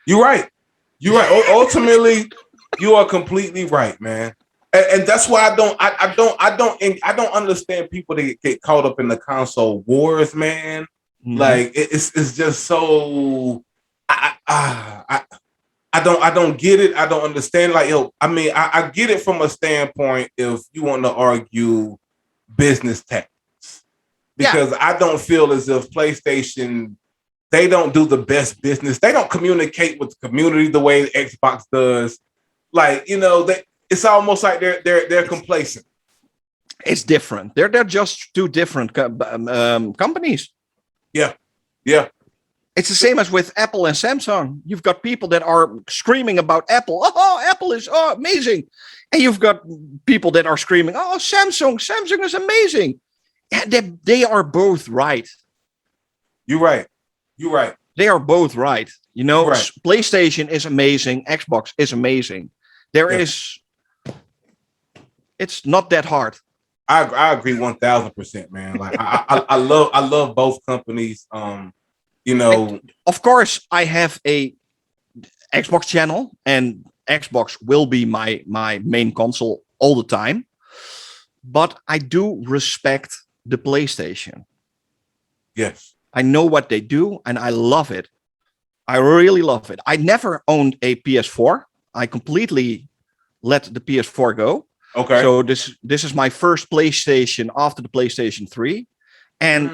You're right. You're right. Ultimately, you are completely right, man. And that's why I don't understand people that get caught up in the console wars, man. Mm-hmm. Like it's just so I don't get it. I don't understand. Like, yo, I mean, I get it from a standpoint if you want to argue business tactics, because I don't feel as if PlayStation, they don't do the best business. They don't communicate with the community the way Xbox does. Like, you know, it's almost like they're complacent. It's different. They're just two different companies. Yeah, yeah. It's the same as with Apple and Samsung. You've got people that are screaming about Apple. Oh, Apple is amazing, and you've got people that are screaming, oh, Samsung is amazing. And they are both right. You're right. You're right. They are both right. You know, right. PlayStation is amazing. Xbox is amazing. It's not that hard. I agree 1,000%, man. Like I love both companies. You know, and of course, I have a Xbox channel, and Xbox will be my main console all the time. But I do respect the PlayStation. Yes, I know what they do, and I love it. I really love it. I never owned a PS4. I completely let the PS4 go. Okay. So this is my first PlayStation after the PlayStation 3. And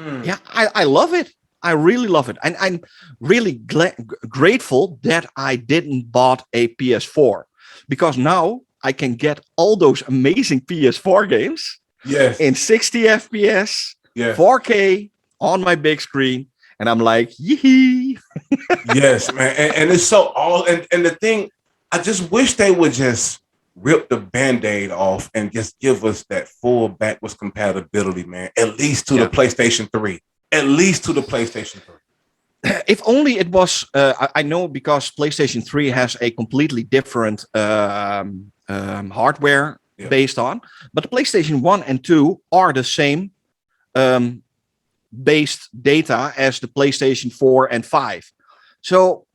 I love it. I really love it. And I'm really grateful that I didn't bought a PS4, because now I can get all those amazing PS4 games in 60 FPS, 4K on my big screen. And I'm like, yee. Yes, man. And it's so all. And the thing, I just wish they would just rip the Band-Aid off and just give us that full backwards compatibility, man. At least to the PlayStation 3. At least to the PlayStation 3. If only it was, I know, because PlayStation 3 has a completely different hardware based on, but the PlayStation 1 and 2 are the same based data as the PlayStation 4 and 5. So,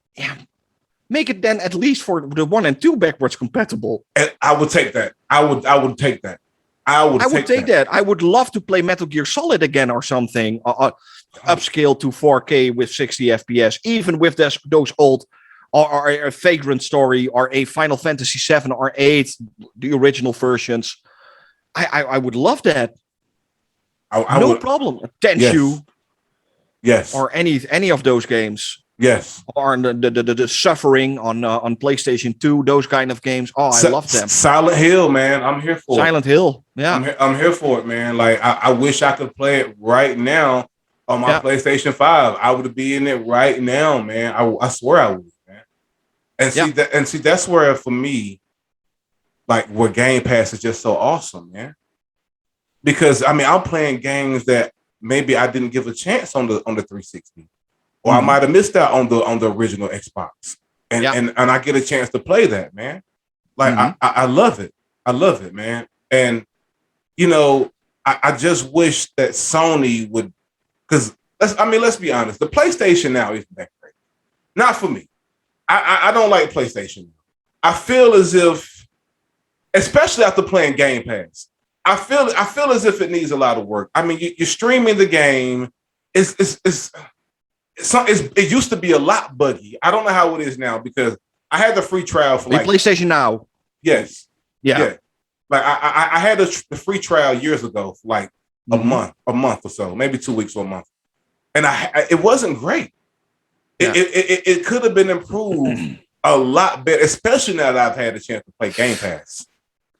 make it then at least for the 1 and 2 backwards compatible. And I would take that. I would take that. I would take that. I would love to play Metal Gear Solid again or something. Upscale to 4K with 60 FPS, even with those old or a Vagrant Story or a Final Fantasy 7 or 8, the original versions. I would love that. No problem. Tenshu. Yes. or any of those games. Yes. Or the Suffering on PlayStation 2, those kind of games. Oh, I love them. Silent Hill, man. I'm here for Silent Hill. Yeah. I'm here for it, man. Like I wish I could play it right now on my PlayStation 5. I would be in it right now, man. I swear I would, man. And see that's where for me, like where Game Pass is just so awesome, man. Because I mean, I'm playing games that maybe I didn't give a chance on the 360. Or I might have missed out on the original Xbox, and I get a chance to play that, man. Like I love it, man. And you know, I just wish that Sony would, because let's be honest, the PlayStation now isn't that great. Not for me. I don't like PlayStation. I feel as if, especially after playing Game Pass, I feel as if it needs a lot of work. I mean, you're streaming the game. It used to be a lot buggy. I don't know how it is now because I had the free trial for like PlayStation Now. Yes. Yeah. Like I had the free trial years ago for like a month or so, maybe 2 weeks or a month, and it wasn't great. It could have been improved a lot better, especially now that I've had a chance to play Game Pass.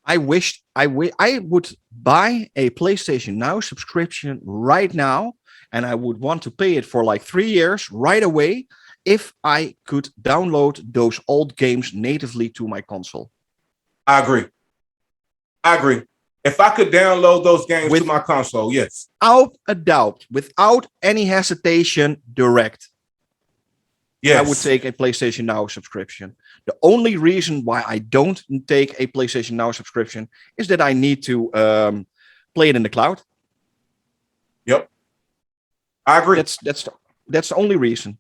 I wish I would buy a PlayStation Now subscription right now. And I would want to pay it for like 3 years right away if I could download those old games natively to my console. I agree. If I could download those games to my console, yes. Without a doubt, without any hesitation, direct. Yes. I would take a PlayStation Now subscription. The only reason why I don't take a PlayStation Now subscription is that I need to play it in the cloud. Yep. I agree. That's the only reason.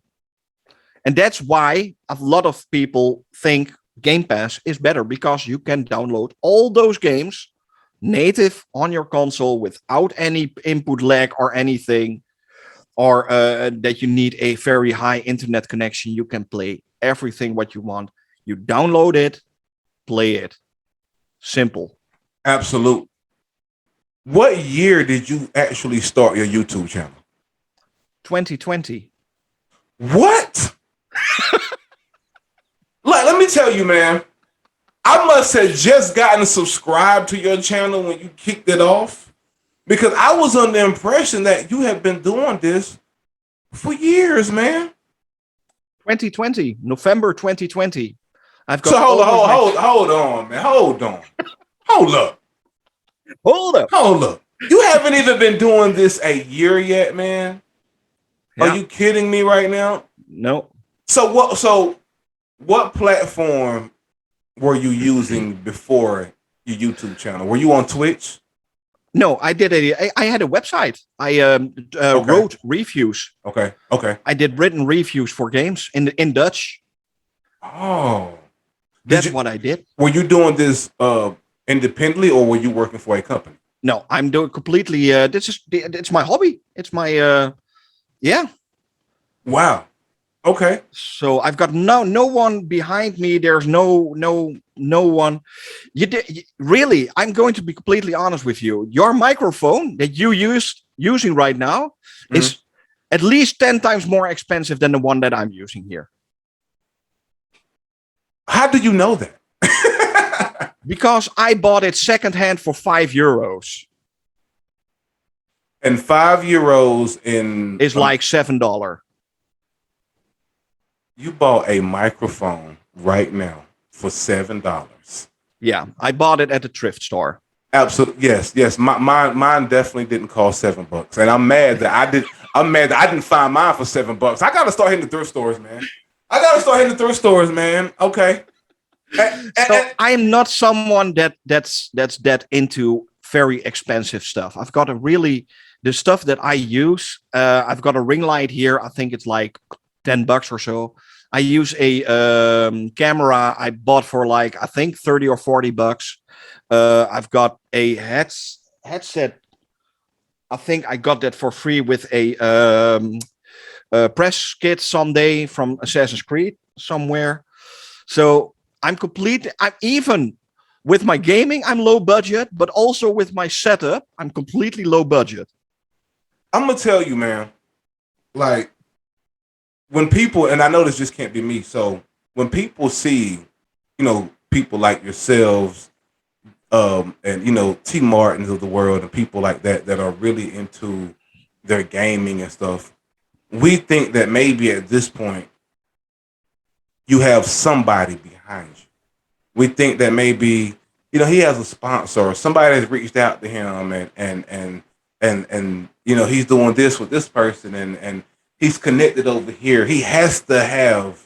And that's why a lot of people think Game Pass is better, because you can download all those games native on your console without any input lag or anything, or that you need a very high internet connection. You can play everything what you want. You download it, play it. Simple. Absolute. What year did you actually start your YouTube channel? 2020. What? Let me tell you, man. I must have just gotten subscribed to your channel when you kicked it off, because I was under the impression that you have been doing this for years, man. 2020, November 2020. I've got. So hold on, man. Hold up. You haven't even been doing this a year yet, man. Yeah. Are you kidding me right now? No. So what platform were you using before your YouTube channel? Were you on Twitch? No, I had a website. I wrote reviews. Okay. I did written reviews for games in Dutch. Oh. That's what I did. Were you doing this independently, or were you working for a company? No, I'm doing completely it's my hobby. It's my yeah. Wow. Okay. So I've got no one behind me. There's no one. Really, I'm going to be completely honest with you. Your microphone that you using right now is at least 10 times more expensive than the one that I'm using here. How do you know that? Because I bought it secondhand for €5. And €5 is like $7. You bought a microphone right now for $7. Yeah, I bought it at the thrift store. Absolutely, yes. Mine definitely didn't cost $7, and I'm mad that I didn't find mine for $7. I gotta start hitting the thrift stores, man. Okay. So I'm not someone that's that into very expensive stuff. I've got the stuff that I use. I've got a ring light here. I think it's like $10 or so. I use a camera I bought for like, I think $30 or $40. I've got a headset. I think I got that for free with a press kit someday from Assassin's Creed somewhere. So I'm even with my gaming, I'm low budget, but also with my setup, I'm completely low budget. I'm gonna tell you, man. like when people, and I know this just can't be me. So when people see, people like yourselves, and T Martins of the world and people like that are really into their gaming and stuff, we think that maybe at this point you have somebody behind you. We think that maybe he has a sponsor or somebody has reached out to him and he's doing this with this person and he's connected over here. He has to have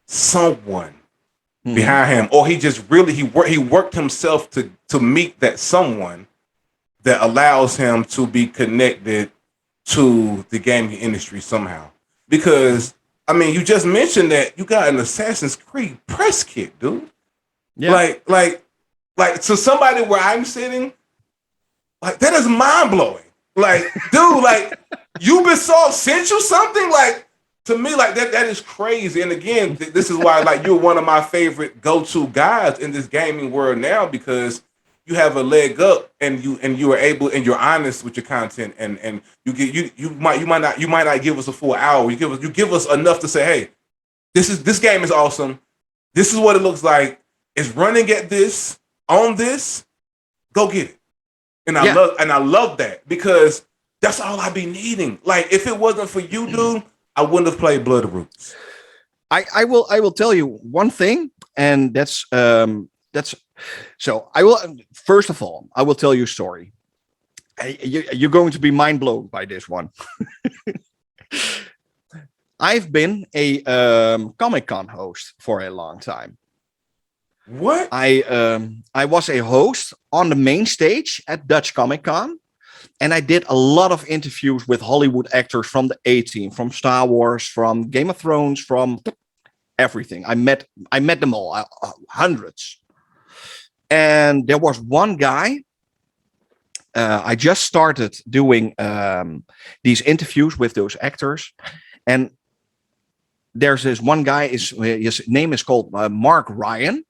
someone Mhm. behind him, or he just really he worked himself to meet that someone that allows him to be connected to the gaming industry somehow. Because I mean, you just mentioned that you got an Assassin's Creed press kit, dude. Yeah. Like to somebody where I'm sitting, like that is mind blowing. Like, dude, like Ubisoft sent you something, like to me, like that is crazy. And again, this is why like you're one of my favorite go-to guys in this gaming world now, because you have a leg up and you are able and you're honest with your content and you might not give us a full hour. You give us enough to say, hey, this game is awesome. This is what it looks like. It's running at this on this. Go get it. And Yeah. I love that because that's all I be needing. Like if it wasn't for you, dude, I wouldn't have played Blood Roots. I will tell you one thing, and that's so I will first of all I will tell you a story. You're going to be mind blown by this one. I've been a Comic Con host for a long time. What? I was a host on the main stage at Dutch Comic Con, and I did a lot of interviews with Hollywood actors from the A Team, from Star Wars, from Game of Thrones, from everything. I met them all, hundreds. And there was one guy. I just started doing these interviews with those actors, and there's this one guy. His name is called Mark Ryan.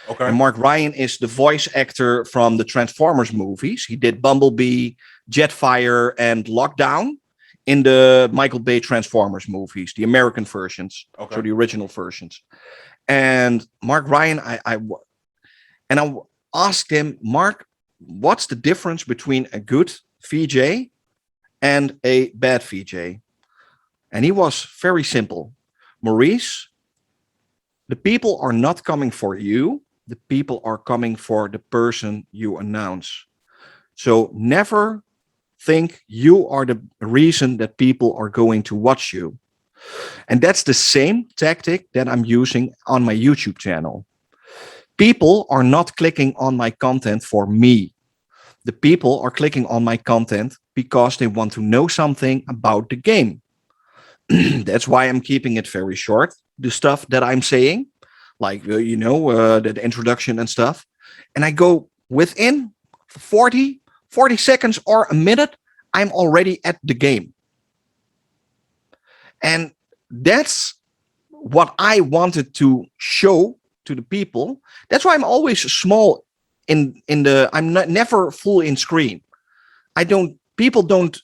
Okay. And Mark Ryan is the voice actor from the Transformers movies. He did Bumblebee, Jetfire, and Lockdown in the Michael Bay Transformers movies, the American versions, Okay. so the original versions. And Mark Ryan, I asked him, Mark, what's the difference between a good VJ and a bad VJ? And he was very simple. Maurice, the people are not coming for you. The people are coming for the person you announce. So never think you are the reason that people are going to watch you. And that's the same tactic that I'm using on my YouTube channel. People are not clicking on my content for me. The people are clicking on my content because they want to know something about the game. That's why I'm keeping it very short, the stuff that I'm saying, like, the introduction and stuff. And I go within 40 seconds or a minute, I'm already at the game. And that's what I wanted to show to the people. That's why I'm always small I'm not never full in screen. People don't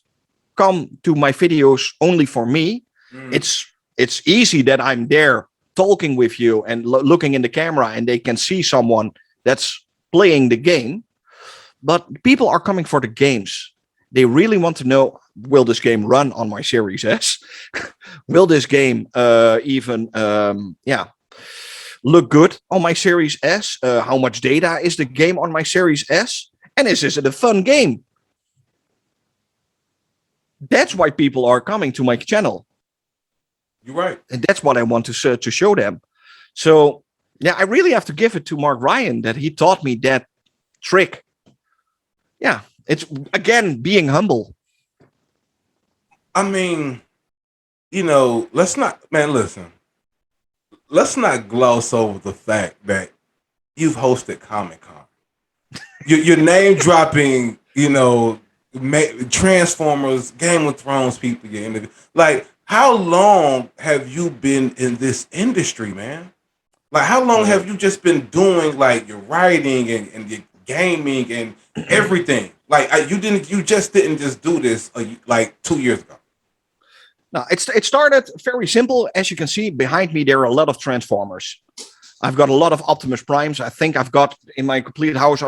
come to my videos only for me. It's easy that I'm there talking with you and looking in the camera and they can see someone that's playing the game. But people are coming for the games. They really want to know, will this game run on my Series S? Will this game even look good on my Series S? How much data is the game on my Series S? And is this a fun game? That's why people are coming to my channel. You're right. And that's what I want to show them. So, yeah, I really have to give it to Mark Ryan that he taught me that trick. Yeah, it's, again, being humble. I mean, let's not gloss over the fact that you've hosted Comic Con. You're name dropping, Transformers, Game of Thrones people. Like, how long have you been in this industry, man? Like, how long have you just been doing like your writing and your gaming and everything? Like, you just didn't just do this like 2 years ago. No, it started very simple. As you can see behind me, there are a lot of Transformers. I've got a lot of Optimus Primes. I think I've got in my complete house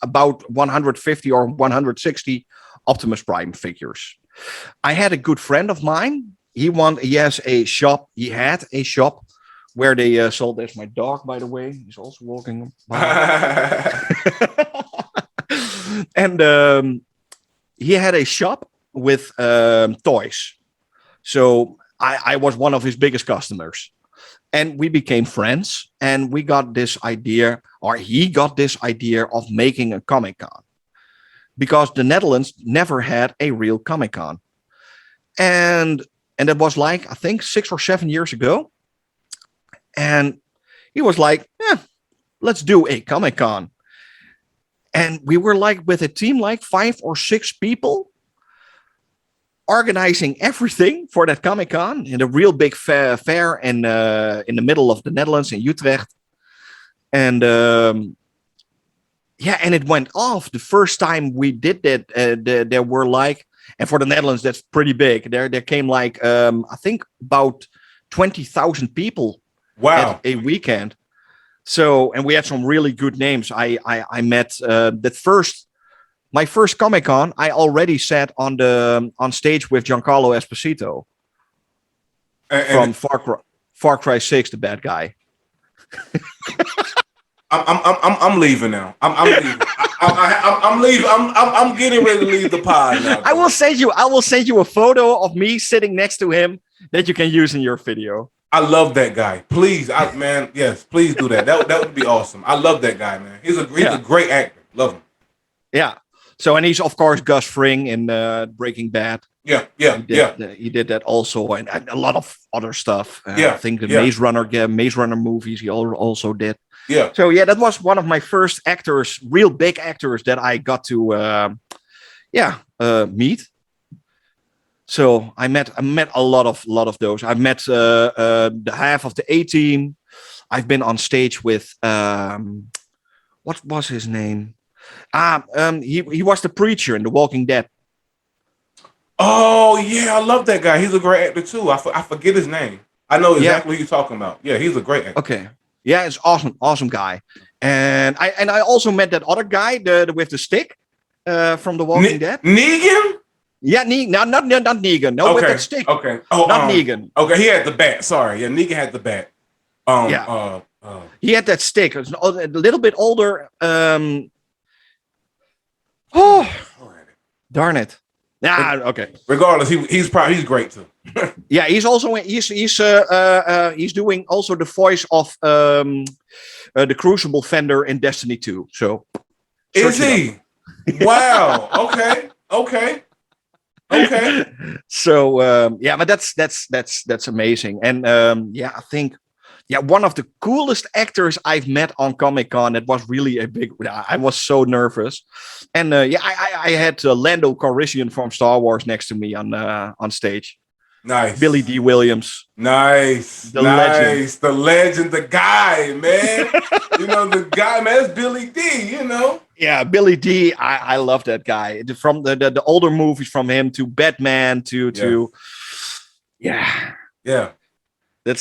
about 150 or 160 Optimus Prime figures. I had a good friend of mine. He has a shop. He had a shop where they sold. There's my dog, by the way. He's also walking by. And he had a shop with toys. So I was one of his biggest customers. And we became friends. And we got this idea, or he got this idea of making a Comic-Con. Because the Netherlands never had a real Comic-Con. And it was like, I think 6 or 7 years ago. And he was like, let's do a Comic-Con. And we were like with a team like 5 or 6 people organizing everything for that Comic-Con in a real big fair in the middle of the Netherlands in Utrecht. And and it went off. The first time we did that, there were like, and for the Netherlands, that's pretty big. There came like, I think about 20,000 people. Wow. At a weekend. So, and we had some really good names. I met my first Comic-Con. I already sat on stage with Giancarlo Esposito from Far Cry 6, the bad guy. I'm leaving now. I'm leaving. I'm leaving. I'm getting ready to leave the pod now. I will send you a photo of me sitting next to him that you can use in your video. I love that guy. Please, man, yes, please do that. That would be awesome. I love that guy, man. He's a great actor. Love him. Yeah. So, and he's of course Gus Fring in Breaking Bad. Yeah. He did that also, and a lot of other stuff. I think the Maze Runner movies he also did. Yeah. So that was one of my first actors, real big actors that I got to meet. So I met a lot of those. I've met the half of the A-Team. I've been on stage with what was his name? He was the preacher in The Walking Dead. Oh yeah, I love that guy. He's a great actor too. I forget his name. I know exactly who you're talking about. Yeah, he's a great actor. Okay. Yeah, it's awesome guy. And I also met that other guy with the stick from The Walking Dead. Negan? Yeah, not Negan. No, with that stick. Okay. Oh, not Negan. Okay, he had the bat. Sorry. Yeah, Negan had the bat. He had that stick. It's a little bit older. Darn it. Nah, okay. Regardless, he's great too. Yeah, he's also he's doing also the voice of the Crucible Fender in Destiny 2. So is he? Wow. Okay. So but that's amazing. And I think one of the coolest actors I've met on Comic-Con. It was really a big. I was so nervous, and I had Lando Calrissian from Star Wars next to me on stage. Nice. Billy D. Williams. Nice. The legend. The legend, the guy, man. The guy, man. That's Billy D. Yeah, Billy D. I love that guy. From the older movies from him to Batman to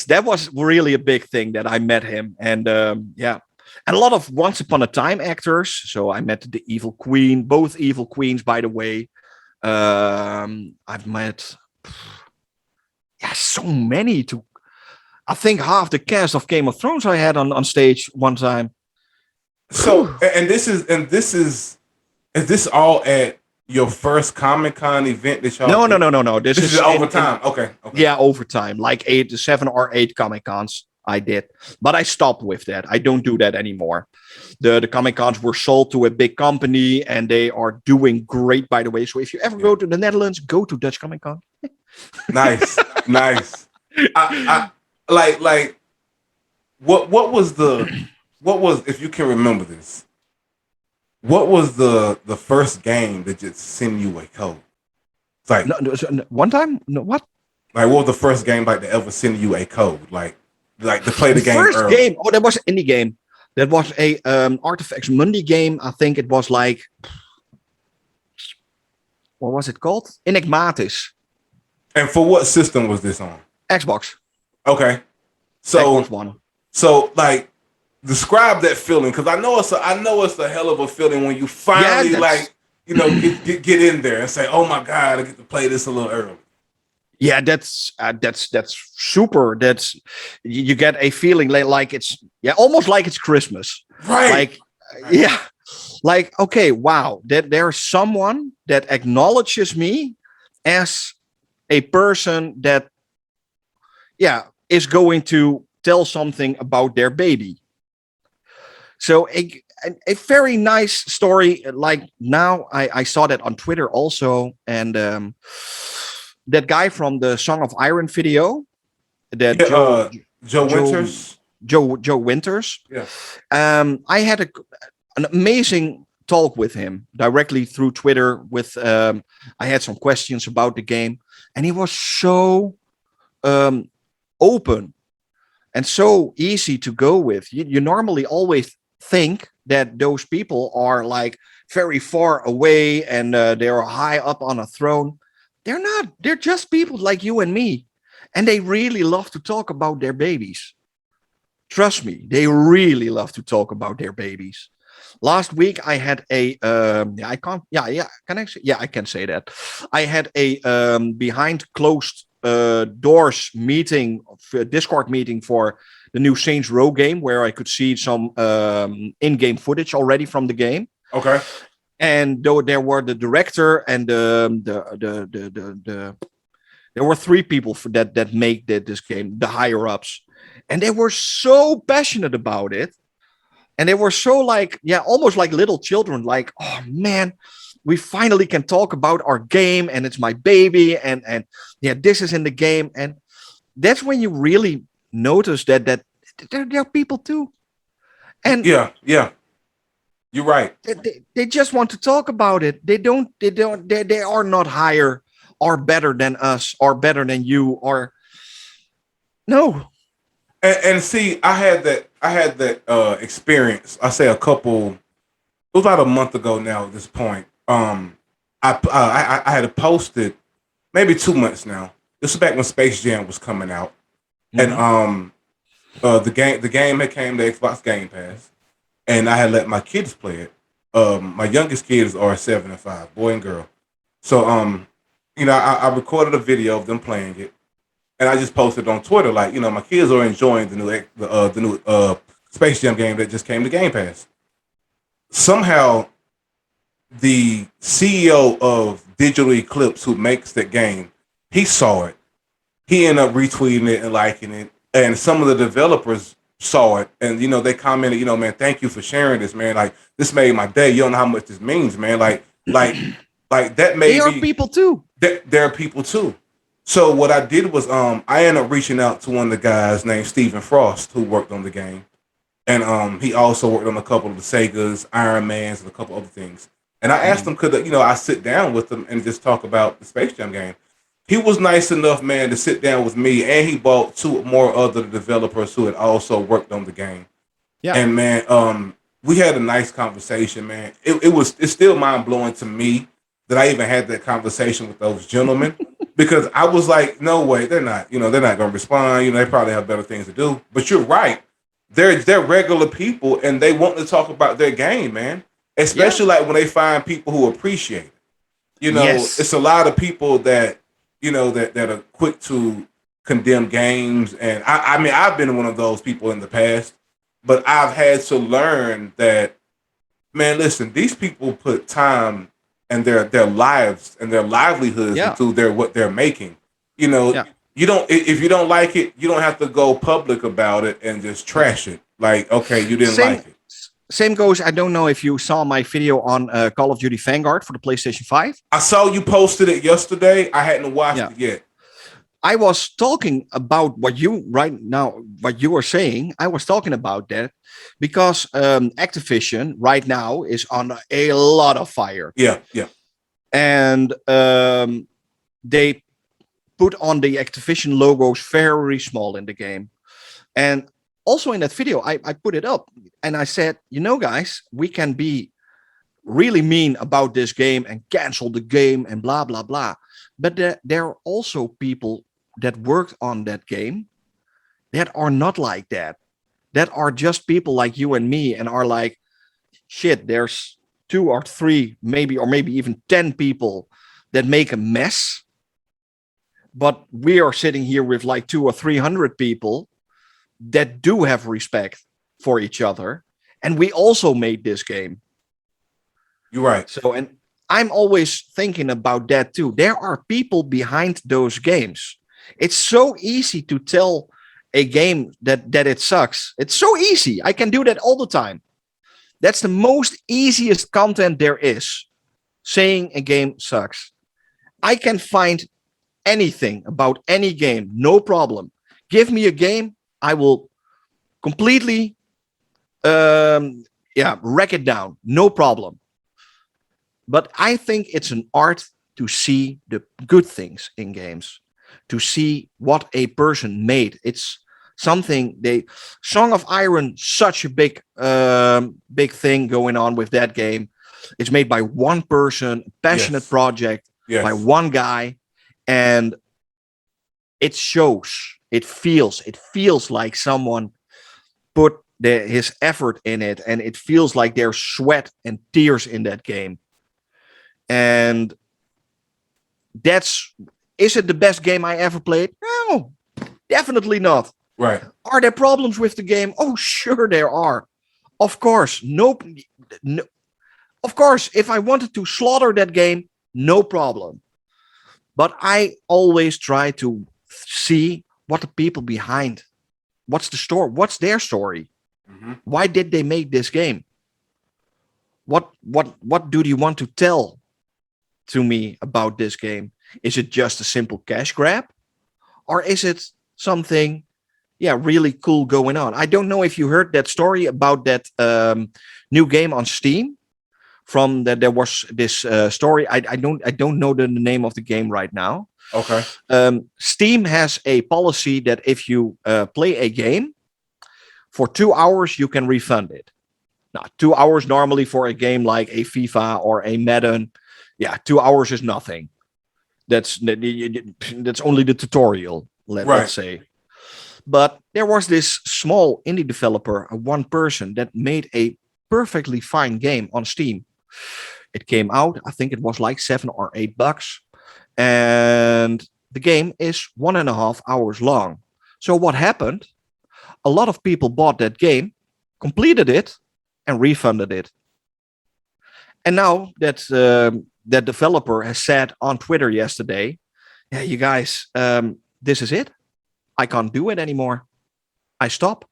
That was really a big thing that I met him, and and a lot of Once Upon a Time actors. So I met the Evil Queen, both Evil Queens, by the way. I've met so many. I think half the cast of Game of Thrones I had on stage one time. So is this all at your first Comic-Con event that y'all? No. This is over time. Okay. Yeah, over time. Like 7 or 8 Comic-Cons I did. But I stopped with that. I don't do that anymore. The Comic-Cons were sold to a big company and they are doing great, by the way. So if you ever go to the Netherlands, go to Dutch Comic-Con. Nice. I what was, if you can remember this, what was the first game that just sent you a code? It's like one time? No, what? Like, what was the first game like to ever send you a code? Like to play the game first early? Game? Oh, that was an indie game. That was a Artifacts Mundi game. I think it was like, what was it called? Enigmatis. And for what system was this on? Xbox. Okay. Xbox So One. so like describe that feeling, because I know it's a hell of a feeling when you Yeah, finally that's like get in there and say, oh my god, I get to play this a little early. yeah, that's super. That's you get a feeling like it's almost like it's Christmas. Right. Like yeah, like okay, wow, that there's someone that acknowledges me as a person that is going to tell something about their baby. So a very nice story. Like now, I saw that on Twitter also, and that guy from the Song of Iron video, that Yeah. Joe Joe Winters. Joe Winters. Yeah. I had an amazing talk with him directly through Twitter. With I had some questions about the game, and he was so open and so easy to go with. You normally always think that those people are like very far away and they're high up on a throne. They're not. They're just people like you and me, and they really love to talk about their babies. Trust me, they really love to talk about their babies. Last week I had a I can't can I say, I can say that I had a behind closed doors meeting, Discord meeting for the new Saints Row game, where I could see some in-game footage already from the game. Okay. And though there were the director and there were three people for that make this game, the higher ups, and they were so passionate about it. And they were so like, almost like little children, like, oh man, we finally can talk about our game and it's my baby. And this is in the game. And that's when you really notice that there are people too. And Yeah. You're right. they just want to talk about it. They are not higher or better than us or better than you or no. And see, I had that experience. I say a couple. It was about a month ago now. At this point, I had posted maybe 2 months now. This was back when Space Jam was coming out, and Mhm. the game had came to Xbox Game Pass, and I had let my kids play it. My youngest kids are 7 and 5, boy and girl. So I recorded a video of them playing it, and I just posted on Twitter like, my kids are enjoying the new Space Jam game that just came to Game Pass. Somehow, the CEO of Digital Eclipse, who makes that game, he saw it. He ended up retweeting it and liking it, and some of the developers saw it, and they commented, man, thank you for sharing this, man. Like, this made my day. You don't know how much this means, man. Like that They made are me. people too. There are people too. So what I did was I ended up reaching out to one of the guys named Stephen Frost, who worked on the game. And he also worked on a couple of the Segas, Iron Mans, and a couple other things. And I asked him, could I sit down with him and just talk about the Space Jam game? He was nice enough, man, to sit down with me, and he brought two more other developers who had also worked on the game. Yeah. And man, we had a nice conversation, man. It's still mind blowing to me that I even had that conversation with those gentlemen because I was like, no way, they're not going to respond. They probably have better things to do. But you're right. They're regular people and they want to talk about their game, man. Especially like when they find people who appreciate it. Yes. It's a lot of people that that are quick to condemn games, and I mean I've been one of those people in the past, but I've had to learn that, man, listen, these people put time and their lives and their livelihoods Yeah. into what they're making. You know, Yeah. you don't if you don't like it, you don't have to go public about it and just trash it. Like, okay, you didn't Same like it. same goes. I don't know if you saw my video on Call of Duty Vanguard for the PlayStation 5. I saw you posted it yesterday. I hadn't watched Yeah. it yet. I was talking about what you were saying. I was talking about that because Activision right now is on a lot of fire. Yeah. And they put on the Activision logos very small in the game. And also in that video, I put it up and I said, guys, we can really mean about this game and cancel the game and blah blah blah. But there are also people that worked on that game that are not like that. That are just people like you and me and are like, shit, there's 2 or 3, maybe, or maybe even 10 people that make a mess. But we are sitting here with like 200 or 300 people that do have respect for each other. And we also made this game. You're right. So, and I'm always thinking about that too. There are people behind those games. It's so easy to tell a game that it sucks. It's so easy. I can do that all the time. That's the most easiest content there is. Saying a game sucks. I can find anything about any game, no problem. Give me a game, I will completely wreck it down, no problem. But I think it's an art to see the good things in games, to see what a person made. It's something Song of Iron, such a big thing going on with that game. It's made by one person, passionate project by one guy, and it shows. It feels like someone put his effort in it, and it feels like there's sweat and tears in that game. And is it the best game I ever played? No, definitely not. Right. Are there problems with the game? Oh, sure there are. Of course. No. Of course, if I wanted to slaughter that game, no problem. But I always try to see what the people behind, what's the story, what's their story? Mm-hmm. Why did they make this game? What do you want to tell to me about this game? Is it just a simple cash grab? Or is it something really cool going on? I don't know if you heard that story about that new game on Steam. From that, there was this story. I don't know the name of the game right now. Okay. Steam has a policy that if you play a game for 2 hours, you can refund it. Now, 2 hours normally for a game like a FIFA or a Madden, 2 hours is nothing. That's only the tutorial. Let's say. But there was this small indie developer, one person that made a perfectly fine game on Steam. It came out, I think it was like $7 or $8, and the game is 1.5 hours long. So what happened? A lot of people bought that game, completed it, and refunded it. And now that that developer has said on Twitter yesterday, you guys, this is it. I can't do it anymore. I stop.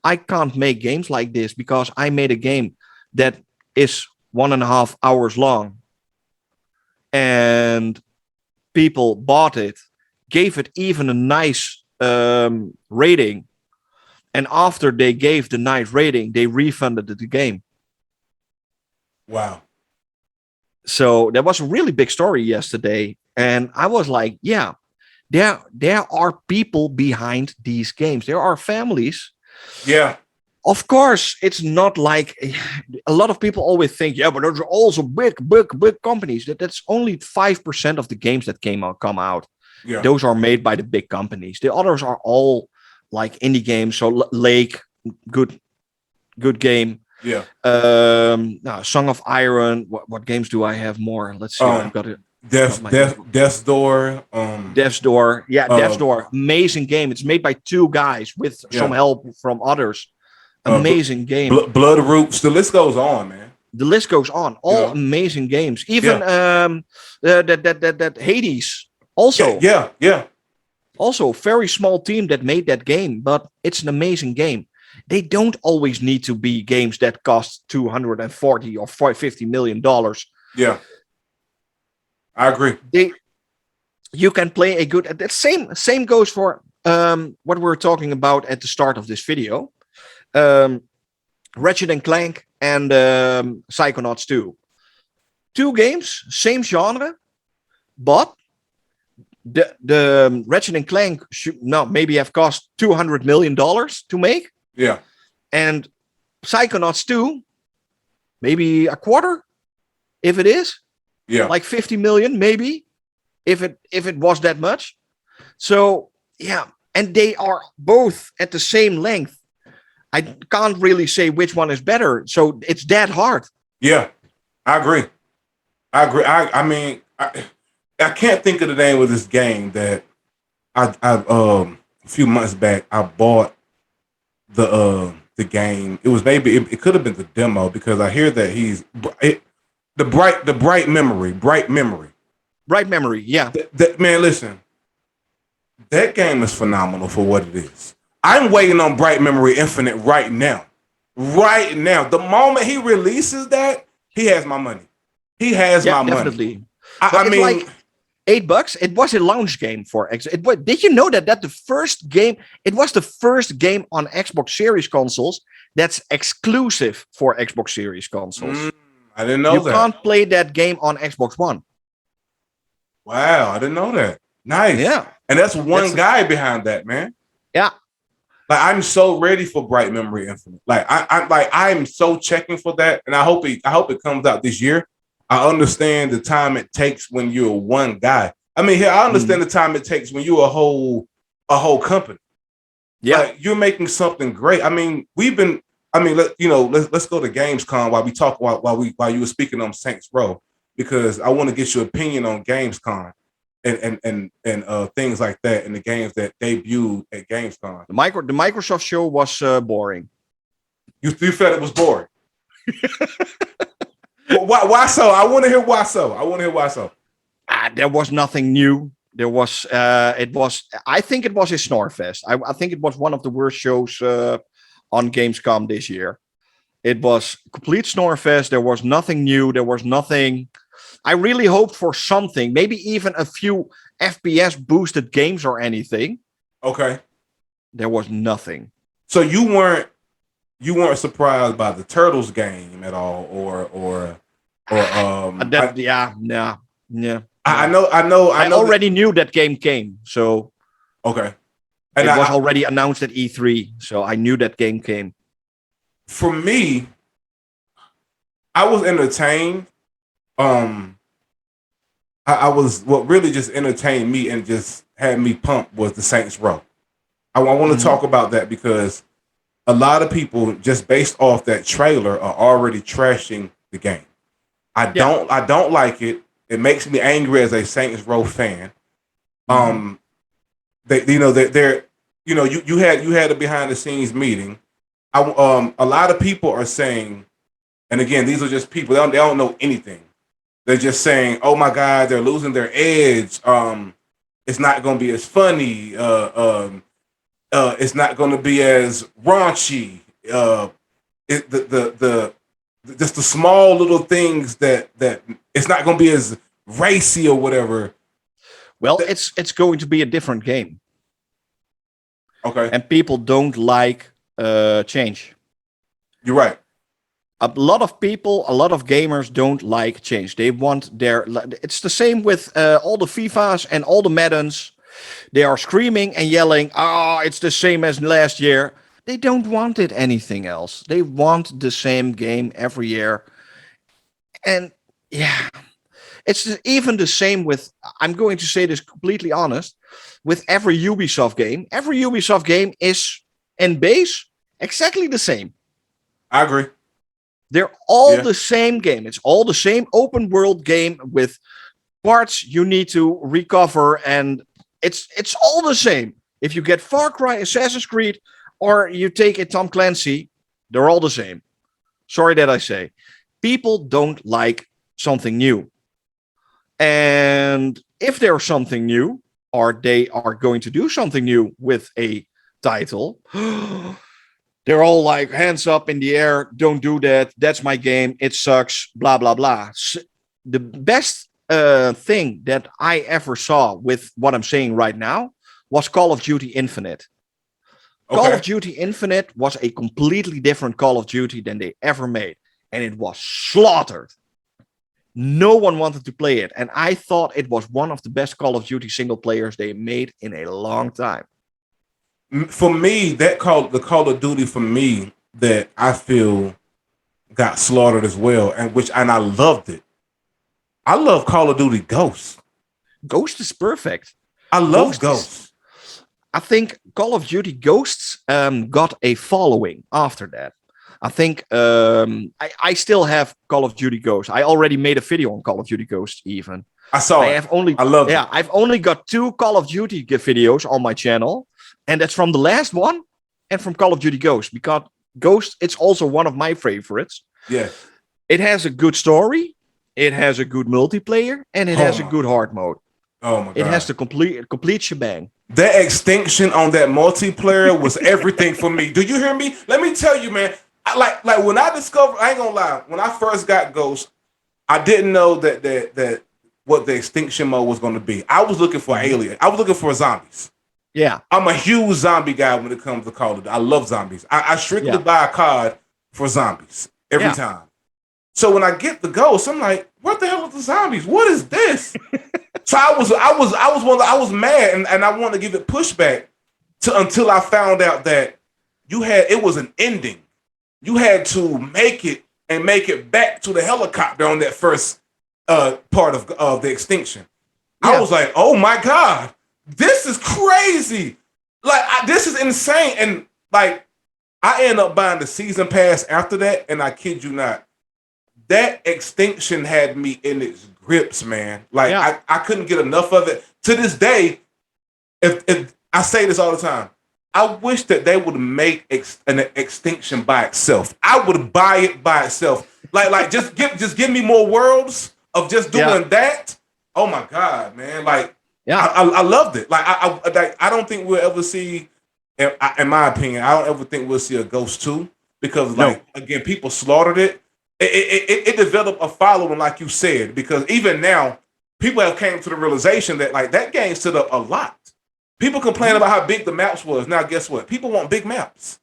I can't make games like this because I made a game that is 1.5 hours long. And people bought it, gave it even a nice rating. And after they gave the nice rating, they refunded the game. Wow. So there was a really big story yesterday. And I was like, there are people behind these games. There are families. Yeah. Of course, it's not like a lot of people always think, but those are also big companies. That's only 5% of the games that come out. Yeah. Those are made by the big companies. The others are all like indie games. So Lake, good game. Yeah. Song of Iron. What games do I have more? Let's see. I've got it. Death's Door. Death's Door. Yeah, Death's Door. Amazing game. It's made by 2 guys with some help from others. Amazing game. Blood Roots. The list goes on, man. The list goes on. All amazing games. Even that Hades. Also. Yeah. Also, very small team that made that game, but it's an amazing game. They don't always need to be games that cost $240 or $50 million. Yeah. I agree. You can play a good. That same goes for what we're talking about at the start of this video. Ratchet and Clank and Psychonauts 2. 2 games, same genre, but the Ratchet and Clank should maybe have cost $200 million to make. Yeah. And Psychonauts 2 maybe a quarter, if it is. Yeah. Like 50 million, maybe, if it was that much. So yeah, and they are both at the same length. I can't really say which one is better. So it's that hard. Yeah, I agree. I mean, I can't think of the name of this game that I a few months back I bought the game. It was maybe it could have been the demo because I hear that the bright memory. Bright memory, yeah. Man, listen, that game is phenomenal for what it is. I'm waiting on Bright Memory Infinite right now. Right now. The moment he releases that, he has my money. He has my definitely. money. I mean, like $8. It was a launch game for Xbox. Did you know that the first game? It was the first game on Xbox Series consoles that's exclusive for Xbox Series consoles. I didn't know that. You can't play that game on Xbox One. Wow, I didn't know that. Nice. Yeah, and that's one guy behind that, man. Yeah. Like I'm so ready for Bright Memory Infinite. Like I'm so checking for that, and I hope it comes out this year. I understand the time it takes when you're one guy. I mean, here I understand the time it takes when you're a whole company. Yeah, like, you're making something great. I mean, let's go to Gamescom while you were speaking on Saints Row, because I want to get your opinion on Gamescom and things like that, and the games that debuted at Gamescom. The Microsoft show was boring. You felt it was boring. Why so? I want to hear why so. There was nothing new. There was. I think it was a Snorfest. I think it was one of the worst shows on Gamescom this year. It was complete Snorfest. There was nothing new. There was nothing. I really hoped for something, maybe even a few FPS boosted games or anything. Okay. There was nothing. So you weren't surprised by the Turtles game at all, or yeah. I know. I already knew that game came, so okay. And it was already announced at E3, so I knew that game came. For me, I was entertained. I was, what really just entertained me and just had me pumped was the Saints Row. I want to talk about that because a lot of people, just based off that trailer, are already trashing the game. I don't like it. It makes me angry as a Saints Row fan. You had a behind the scenes meeting. A lot of people are saying, and again, these are just people. They don't know anything. They're just saying, "Oh my God, they're losing their edge. It's not going to be as funny. It's not going to be as raunchy. Just the small little things that it's not going to be as racy or whatever." Well, it's going to be a different game. Okay, and people don't like change. You're right. A lot of people, a lot of gamers don't like change. They want it's the same with all the FIFAs and all the Maddens. They are screaming and yelling, it's the same as last year. They don't want anything else. They want the same game every year. And yeah, it's even the same with, I'm going to say this completely honest, with every Ubisoft game. Every Ubisoft game is in base exactly the same. I agree. They're all the same game. It's all the same open world game with parts you need to recover, and it's all the same. If you get Far Cry, Assassin's Creed, or you take a Tom Clancy, they're all the same. Sorry that I say. People don't like something new. And if there's something new, or they are going to do something new with a title, they're all like, hands up in the air, don't do that, that's my game, it sucks, blah, blah, blah. The best thing that I ever saw with what I'm saying right now was Call of Duty Infinite. Okay. Call of Duty Infinite was a completely different Call of Duty than they ever made. And it was slaughtered. No one wanted to play it. And I thought it was one of the best Call of Duty single players they made in a long time. For me, the Call of Duty for me that I feel got slaughtered as well, and I loved it. I love Call of Duty Ghosts. Ghost is perfect. I love Ghost is. Ghosts. I think Call of Duty Ghosts got a following after that. I think I still have Call of Duty Ghosts. I already made a video on Call of Duty Ghosts. Even I saw I it. have only I loved it. I've only got 2 Call of Duty videos on my channel, and that's from the last one and from Call of Duty Ghosts, because Ghost, it's also one of my favorites. Yeah. It has a good story, it has a good multiplayer, and it has a good hard mode. Oh my god! It has the complete shebang. That extinction on that multiplayer was everything for me. Do you hear me? Let me tell you, man. Like when I discovered, I ain't gonna lie. When I first got Ghost, I didn't know that what the extinction mode was going to be. I was looking for aliens. I was looking for zombies. Yeah, I'm a huge zombie guy when it comes to Call of Duty. I love zombies. I strictly buy a card for zombies every time. So when I get the Ghost, I'm like, what the hell are the zombies? What is this? So I was mad and I wanted to give it pushback until I found out that it was an ending. You had to make it back to the helicopter on that first part of the extinction. Yeah. I was like, oh my god, this is crazy. Like this is insane. And like I ended up buying the season pass after that, and I kid you not, that extinction had me in its grips, man. Like I couldn't get enough of it. To this day, if I say this all the time, I wish that they would make an extinction by itself. I would buy it by itself. Like just give me more worlds of just doing that. Oh my god, man! Like I loved it. Like I don't think we'll ever see, in my opinion, I don't ever think we'll see a Ghost 2 because again, people slaughtered it. It developed a following, like you said, because even now people have came to the realization that like that game stood up a lot. People complain about how big the maps was. Now, guess what? People want big maps.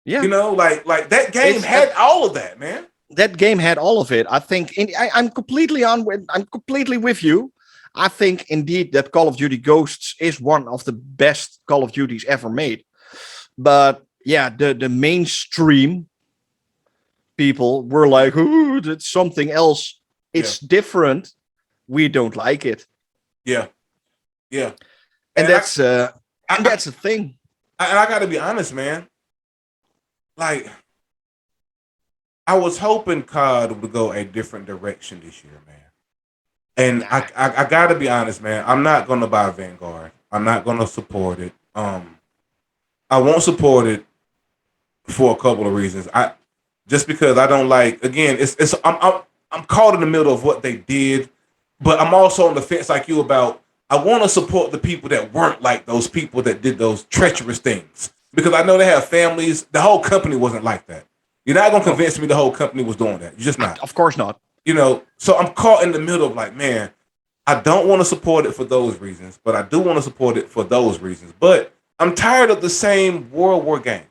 Yeah, you know, like that game had all of that, man. That game had all of it. I think I'm completely with you. I think indeed that Call of Duty Ghosts is one of the best Call of Duties ever made. But yeah, the mainstream people were like, "Ooh, that's something else. It's different. We don't like it." Yeah. And that's the thing. And I got to be honest, man. Like, I was hoping COD would go a different direction this year, man. And I got to be honest, man. I'm not going to buy Vanguard. I'm not going to support it. I won't support it for a couple of reasons. Just because I don't like. Again, I'm caught in the middle of what they did, but I'm also on the fence like you about. I want to support the people that weren't like those people that did those treacherous things, because I know they have families. The whole company wasn't like that. You're not going to convince me the whole company was doing that. You're just not. Of course not. You know, so I'm caught in the middle of like, man, I don't want to support it for those reasons, but I do want to support it for those reasons. But I'm tired of the same World War game.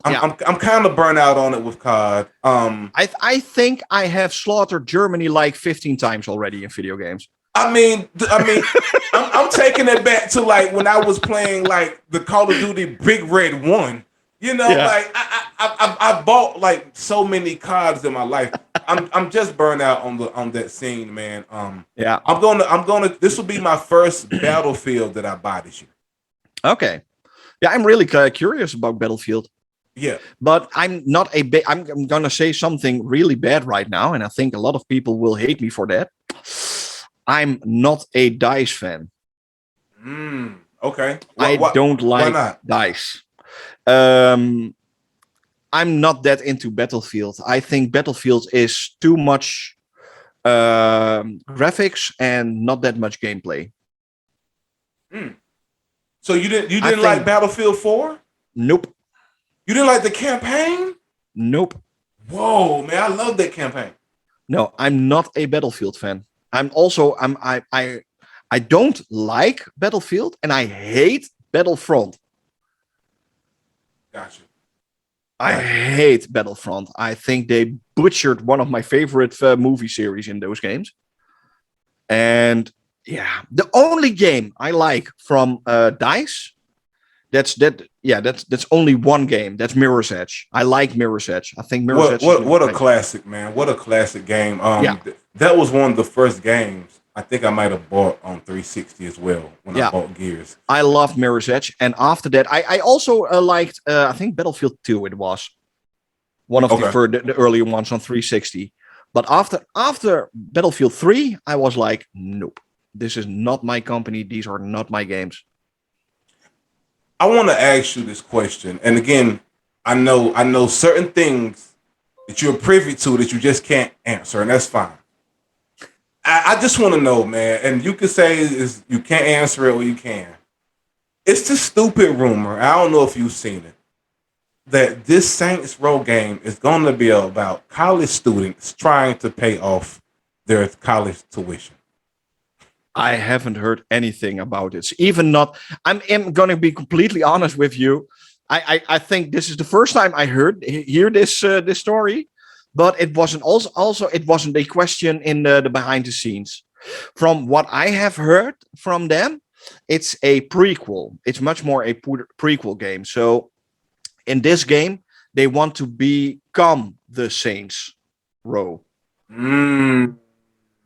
I'm kind of burnt out on it with COD. I think I have slaughtered Germany like 15 times already in video games. I mean, I'm taking it back to like when I was playing like the Call of Duty Big Red 1. You know, like I bought like so many CODs in my life. I'm just burned out on that scene, man. I'm gonna. This will be my first Battlefield that I buy this year. Okay, yeah, I'm really curious about Battlefield. Yeah, but I'm not I'm gonna say something really bad right now, and I think a lot of people will hate me for that. I'm not a DICE fan. Okay. I don't like DICE. I'm not that into Battlefield. I think Battlefield is too much graphics and not that much gameplay. So you didn't like Battlefield 4? Nope. You didn't like the campaign? Nope. Whoa, man, I love that campaign. No, I'm not a Battlefield fan. I don't like Battlefield, and I hate Battlefront. Gotcha. I hate Battlefront. I think they butchered one of my favorite movie series in those games. And yeah, the only game I like from DICE, yeah, that's only one game. That's Mirror's Edge. I like Mirror's Edge. I think Mirror's Edge. What a classic, man! What a classic game. Yeah. That was one of the first games I think I might have bought on 360 as well when I bought Gears. I loved Mirror's Edge, and after that, I also liked. I think Battlefield 2. It was one of the earlier ones on 360. But after Battlefield 3, I was like, nope, this is not my company. These are not my games. I want to ask you this question, and again, I know certain things that you're privy to that you just can't answer, and that's fine. I just want to know, man, and you can say is you can't answer it or you can. It's this stupid rumor. I don't know if you've seen it, that this Saints Row game is going to be about college students trying to pay off their college tuition. I haven't heard anything about it. Even not. I'm going to be completely honest with you. I think this is the first time I hear this story, but it wasn't also it wasn't a question in the behind the scenes. From what I have heard from them, it's a prequel. It's much more a prequel game. So in this game, they want to become the Saints Row.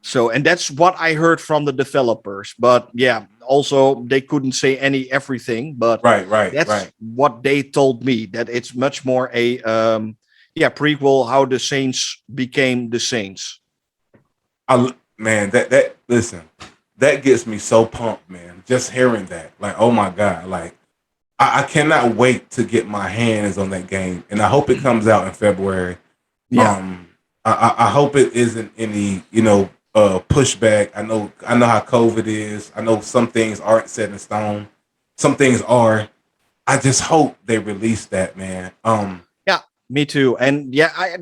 So, and that's what I heard from the developers. But yeah, also they couldn't say everything. But that's what they told me, that it's much more a prequel, how the Saints became the Saints. Man, that listen, that gets me so pumped, man. Just hearing that, like, oh my god, like I cannot wait to get my hands on that game, and I hope it comes out in February. Yeah, I hope it isn't any pushback. I know how COVID is. I know some things aren't set in stone. Some things are. I just hope they release that, man. Yeah, me too. And yeah,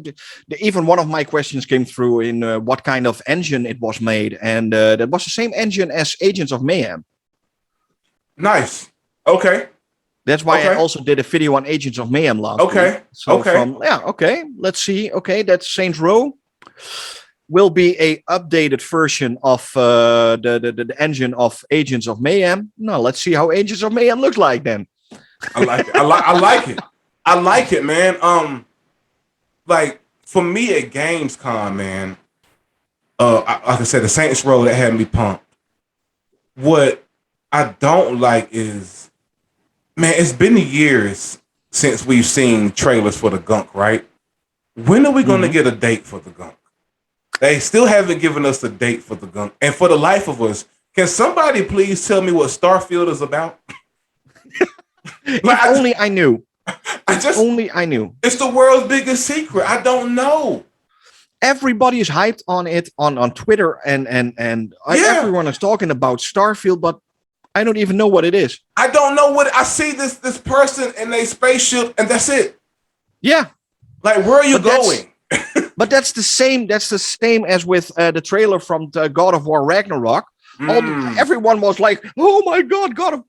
even one of my questions came through in what kind of engine it was made, and that was the same engine as Agents of Mayhem. Nice. Okay. That's why I also did a video on Agents of Mayhem last week. So let's see. Okay, that's Saints Row. Will be a updated version of the engine of Agents of Mayhem. No, let's see how Agents of Mayhem looks like then. I like it. I like it. I like it, man. Like for me at Gamescom, man. Like I said, the Saints Row that had me pumped. What I don't like is, man, it's been years since we've seen trailers for the Gunk, right? When are we going to get a date for the Gunk? They still haven't given us a date for the Gunk. And for the life of us, can somebody please tell me what Starfield is about? I knew. I knew. It's the world's biggest secret. I don't know. Everybody is hyped on it on Twitter and everyone is talking about Starfield, but I don't even know what it is. I don't know what I see this person in a spaceship and that's it. Yeah. Like, where are you going? But that's the same. That's the same as with the trailer from God of War Ragnarok. Everyone was like, "Oh my God, God of."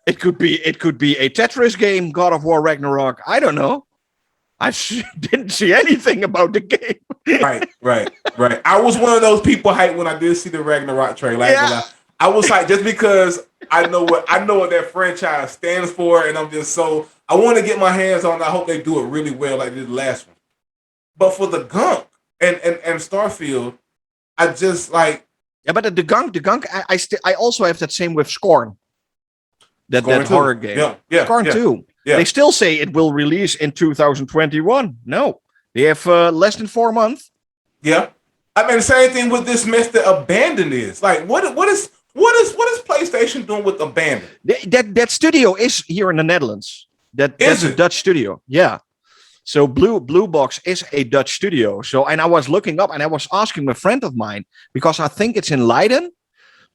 It could be a Tetris game, God of War Ragnarok. I don't know. I didn't see anything about the game. Right. I was one of those people hyped when I did see the Ragnarok trailer. I was hyped just because I know what that franchise stands for, and I'm just so. I want to get my hands on it. I hope they do it really well like this last one. But for the Gunk and Starfield, I just like... Yeah, but the Gunk, I also have that same with Scorn. That horror game. Yeah. Scorn 2. Yeah. They still say it will release in 2021. No. They have less than 4 months. Yeah. I mean, the same thing with this mess that Abandon is. Like, what is PlayStation doing with Abandon? That studio is here in the Netherlands. That's a Dutch studio. Yeah. So Blue Box is a Dutch studio. So, and I was looking up and I was asking a friend of mine, because I think it's in Leiden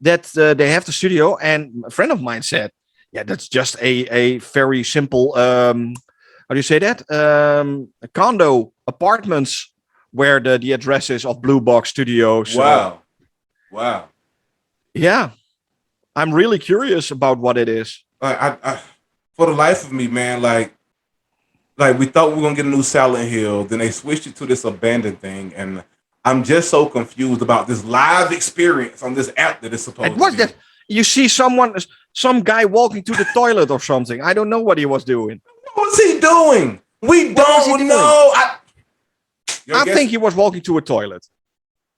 that they have the studio. And a friend of mine said, yeah, that's just a very simple, how do you say that? Condo apartments where the address is of Blue Box Studio. So, Wow. Yeah. I'm really curious about what it is. I for the life of me, man, like we thought we were gonna get a new Silent Hill, then they switched it to this Abandoned thing, and I'm just so confused about this live experience on this app that it's supposed to be. You see some guy walking to the toilet or something. I don't know what he was doing. What was he doing? We What was he don't doing? know. I think he was walking to a toilet.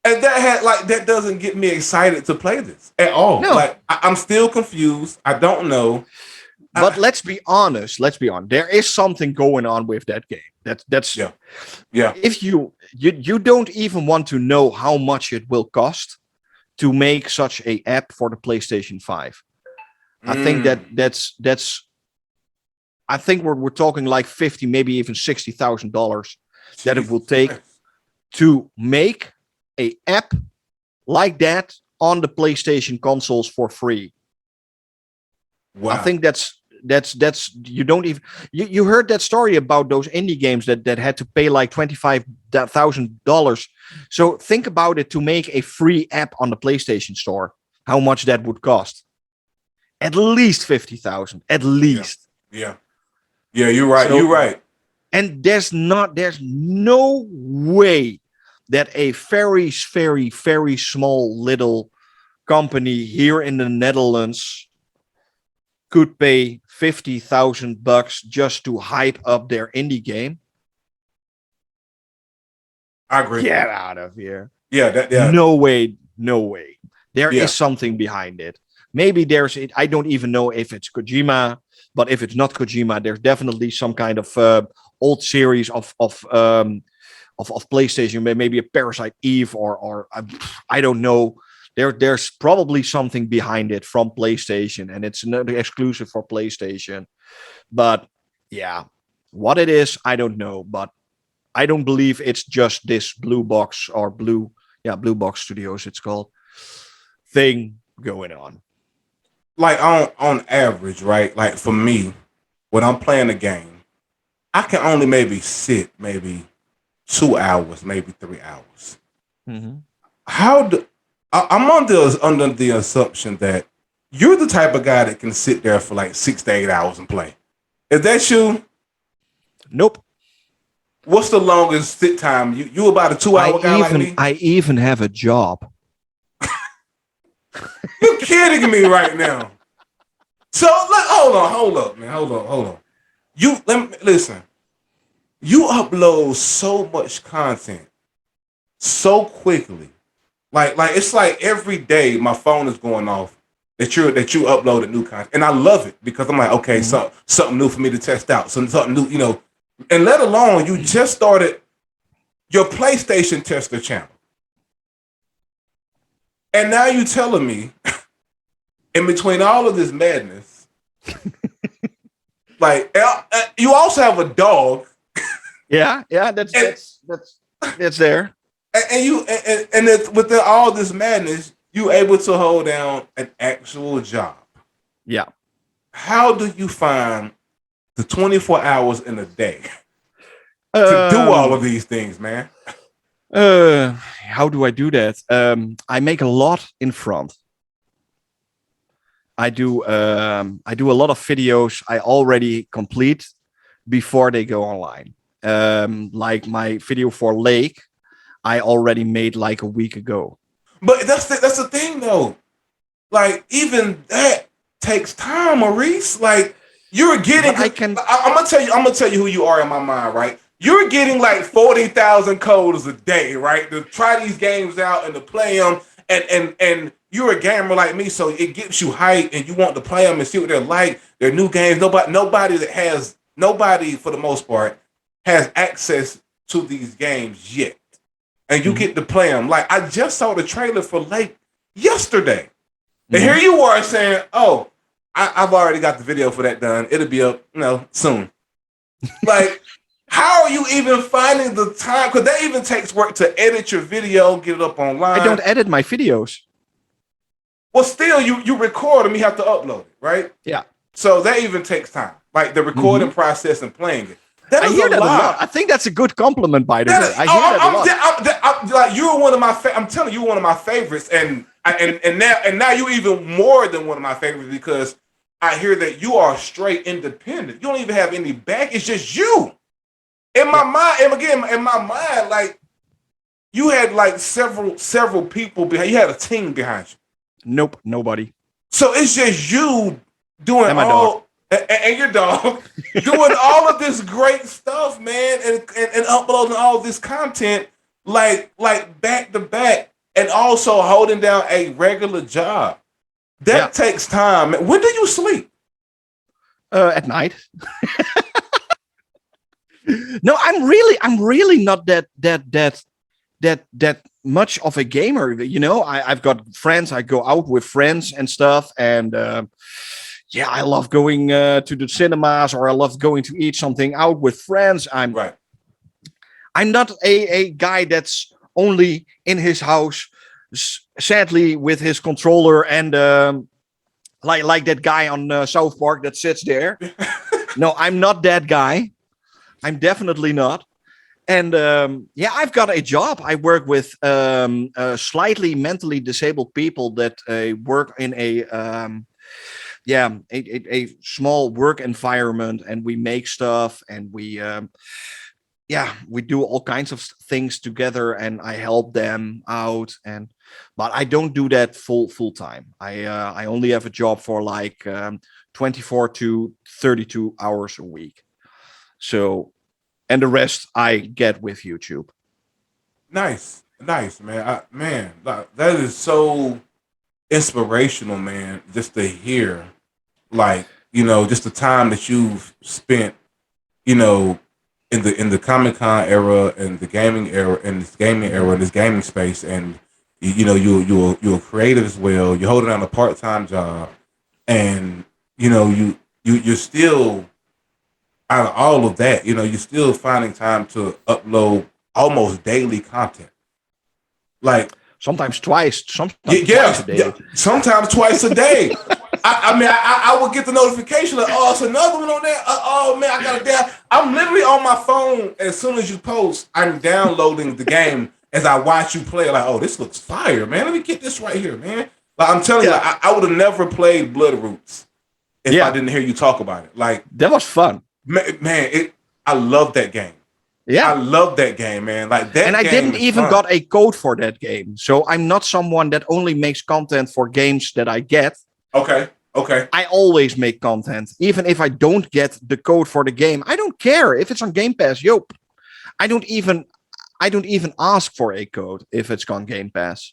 And that doesn't get me excited to play this at all. No. Like I'm still confused. I don't know. But let's be honest. There is something going on with that game. That's yeah. If you don't even want to know how much it will cost to make such a app for the PlayStation 5. I think that's. I think we're talking like $50,000, maybe even $60,000 that it will take to make a app like that on the PlayStation consoles for free. Wow. I think that's you don't even you heard that story about those indie games that had to pay like $25,000. So think about it, to make a free app on the PlayStation Store, how much that would cost. At least 50,000. At least. Yeah, you're right. So, you're right. And there's no way that a very, very, very small little company here in the Netherlands could pay $50,000 just to hype up their indie game. I agree. Get out of here. Yeah. No way. There is something behind it. Maybe I don't even know if it's Kojima, but if it's not Kojima, there's definitely some kind of old series of PlayStation, maybe a Parasite Eve or I don't know. There's probably something behind it from PlayStation, and it's not exclusive for PlayStation. But yeah, what it is, I don't know. But I don't believe it's just this Blue Box Studios, it's called, thing going on. Like on average, right? Like for me, when I'm playing a game, I can only maybe sit 2 hours, maybe 3 hours. Mm-hmm. I'm under the assumption that you're the type of guy that can sit there for like 6 to 8 hours and play. Is that you? Nope. What's the longest sit time? You about a 2 hour guy like me? I even have a job. You're kidding me right now. So hold up, man. Hold on. Listen. You upload so much content so quickly. Like it's like every day my phone is going off that you uploaded new content, and I love it because I'm like, okay, so something new for me to test out, something new, and let alone you just started your PlayStation tester channel, and now you telling me in between all of this madness, like you also have a dog. Yeah, that's there. And within all this madness, you able to hold down an actual job. Yeah. How do you find the 24 hours in a day to do all of these things, man? How do I do that? I make a lot in front. I do a lot of videos I already complete before they go online. Like my video for Lake, I already made like a week ago. But that's the thing though. Like even that takes time, Maurice. Like you're getting. I'm gonna tell you who you are in my mind, right? You're getting like 40,000 codes a day, right? To try these games out and to play them, and you're a gamer like me, so it gets you hype and you want to play them and see what they're like. They're new games. Nobody for the most part has access to these games yet. And you get to play them. Like, I just saw the trailer for Lake yesterday. And here you are saying, oh, I've already got the video for that done. It'll be up, soon. Like, how are you even finding the time? Because that even takes work to edit your video, get it up online. I don't edit my videos. Well, still, you record them, you have to upload it, right? Yeah. So that even takes time. Like, the recording process and playing it. I hear that a lot. I think that's a good compliment, by the way. I hear that a lot. Like you're one of my. I'm telling you, one of my favorites, and now you even more than one of my favorites because I hear that you are straight independent. You don't even have any back. It's just you. In my mind, and again, in my mind, like you had like several people behind. You had a team behind you. Nope, nobody. So it's just you doing And my dog. all and your dog doing all of this great stuff, man, and uploading all this content like back to back, and also holding down a regular job. Yeah. That takes time. When do you sleep? At night. No, I'm really not that much of a gamer. You know, I've got friends. I go out with friends and stuff, and yeah, I love going to the cinemas, or I love going to eat something out with friends. Right. I'm not a guy that's only in his house, sadly, with his controller and like that guy on South Park that sits there. No, I'm not that guy. I'm definitely not. And yeah, I've got a job. I work with slightly mentally disabled people that work in a small work environment, and we make stuff, and we do all kinds of things together, and I help them out. But I don't do that full time. I only have a job for like 24 to 32 hours a week. So, and the rest I get with YouTube. Nice, nice, man. That is so inspirational, man. Just to hear, like, just the time that you've spent, you know, in the Comic Con era and the gaming era and this gaming era and this gaming space, and you're creative as well. You're holding down a part time job, and you're still out of all of that. You're still finding time to upload almost daily content. Like Sometimes twice, sometimes yeah, twice a day. sometimes twice a day. I would get the notification like, oh, it's another one on there. Oh man, I got it down. I'm literally on my phone as soon as you post. I'm downloading the game as I watch you play. Like, oh, this looks fire, man. Let me get this right here, man. Like I'm telling you, like, I would have never played Blood Roots if I didn't hear you talk about it. Like that was fun. Man, I love that game. Yeah, I love that game, man. Like that. and I didn't even got a code for that game, so I'm not someone that only makes content for games that I get. Okay. I always make content, even if I don't get the code for the game. I don't care if it's on Game Pass. I don't even ask for a code if it's on Game Pass.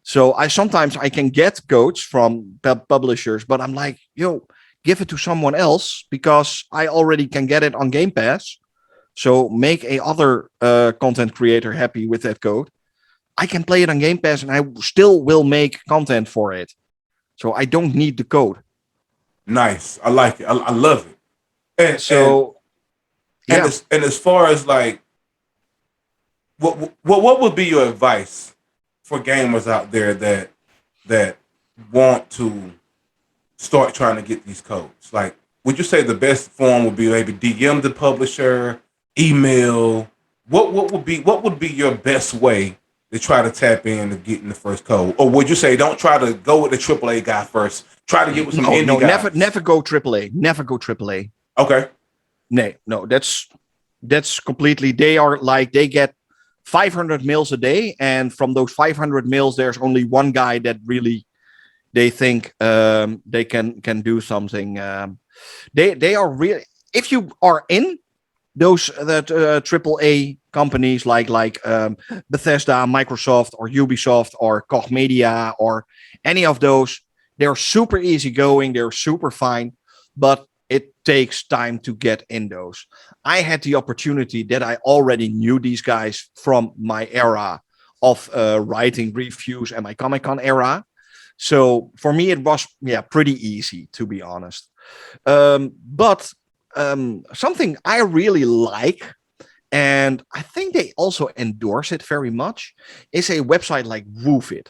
So sometimes I can get codes from publishers, but I'm like, give it to someone else because I already can get it on Game Pass. So make a other content creator happy with that code. I can play it on Game Pass, and I still will make content for it. So I don't need the code. Nice. I like it. I love it. And so, and as far as like, what would be your advice for gamers out there that want to start trying to get these codes? Like, would you say the best form would be maybe DM the publisher, email? What would be your best way to try to tap in to getting the first code? Or would you say don't try to go with the AAA guy first? Try to get with some indie guys. Never go AAA. Never go AAA. Okay. No, that's completely. They get 500 mails a day, and from those 500 mails, there's only one guy that really they think they can do something. They are really. If you are in those AAA companies like Bethesda, Microsoft, or Ubisoft, or Koch Media, or any of those, they're super easygoing. They're super fine, but it takes time to get in those. I had the opportunity that I already knew these guys from my era of writing reviews and my Comic-Con era. So for me, it was pretty easy, to be honest. But something I really like, and I think they also endorse it very much, is a website like WooFit.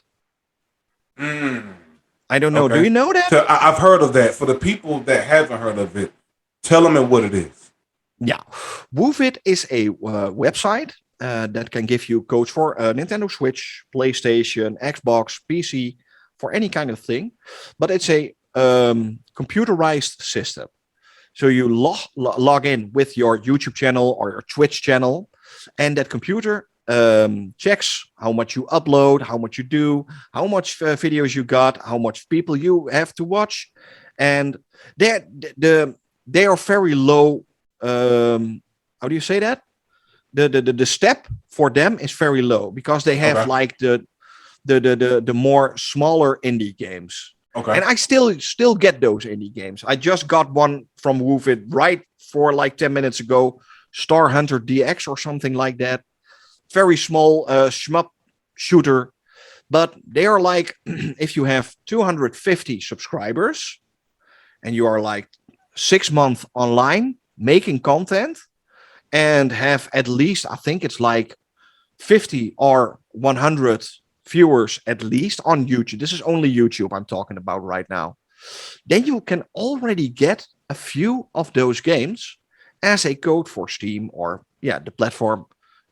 I don't know. Okay. Do you know that? So I've heard of that. For the people that haven't heard of it, tell them what it is. Yeah. WooFit is a website that can give you codes for Nintendo Switch, PlayStation, Xbox, PC, for any kind of thing. But it's a computerized system. So you log in with your YouTube channel or your Twitch channel, and that computer checks how much you upload, how much you do, how much videos you got, how much people you have to watch, and they are very low. How do you say that? The step for them is very low because they have Okay. like the more smaller indie games. Okay. And I still get those indie games. I just got one from Woofit right for like 10 minutes ago, Star Hunter DX or something like that. Very small shmup shooter, but they are like if you have 250 subscribers and you are like 6 months online making content and have at least, I think it's like 50 or 100 viewers at least on YouTube. This is only YouTube I'm talking about right now. Then you can already get a few of those games as a code for Steam or the platform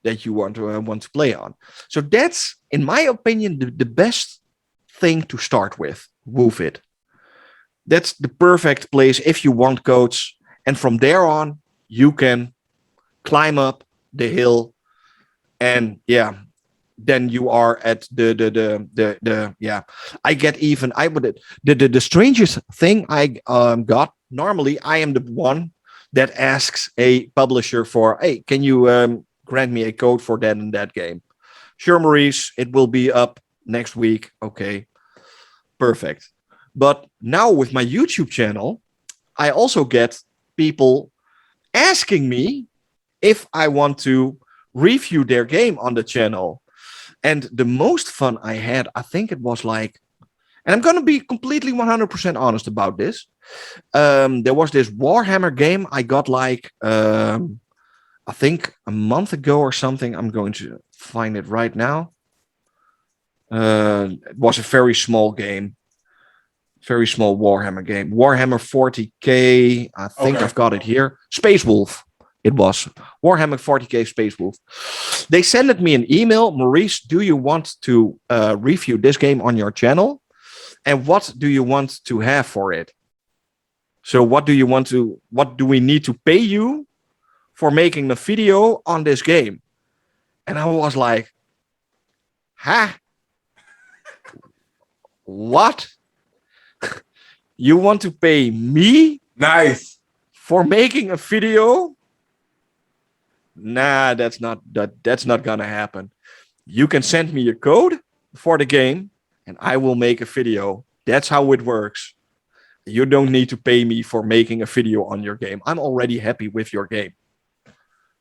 that you want to play on. So that's, in my opinion, the best thing to start with. Woofit. That's the perfect place if you want codes, and from there on you can climb up the hill, and then you are at the I get even. I would the strangest thing I got. Normally I am the one that asks a publisher for, hey, can you grant me a code for that and that game? Sure, Maurice, it will be up next week. Okay, perfect. But now with my YouTube channel, I also get people asking me if I want to review their game on the channel. And the most fun I had, I think it was like, and I'm going to be completely 100% honest about this. There was this Warhammer game I got like, I think a month ago or something. I'm going to find it right now. It was a very small game. Very small Warhammer game. Warhammer 40k. I think Okay. I've got it here. Space Wolf. It was Warhammer 40k Space Wolf. They sent me an email. Maurice, do you want to review this game on your channel? And what do you want to have for it? So what do we need to pay you for making a video on this game? And I was like, huh? What? You want to pay me Nice. for making a video? Nah, that's not gonna happen. You can send me a code for the game and I will make a video. That's how it works. You don't need to pay me for making a video on your game. I'm already happy with your game.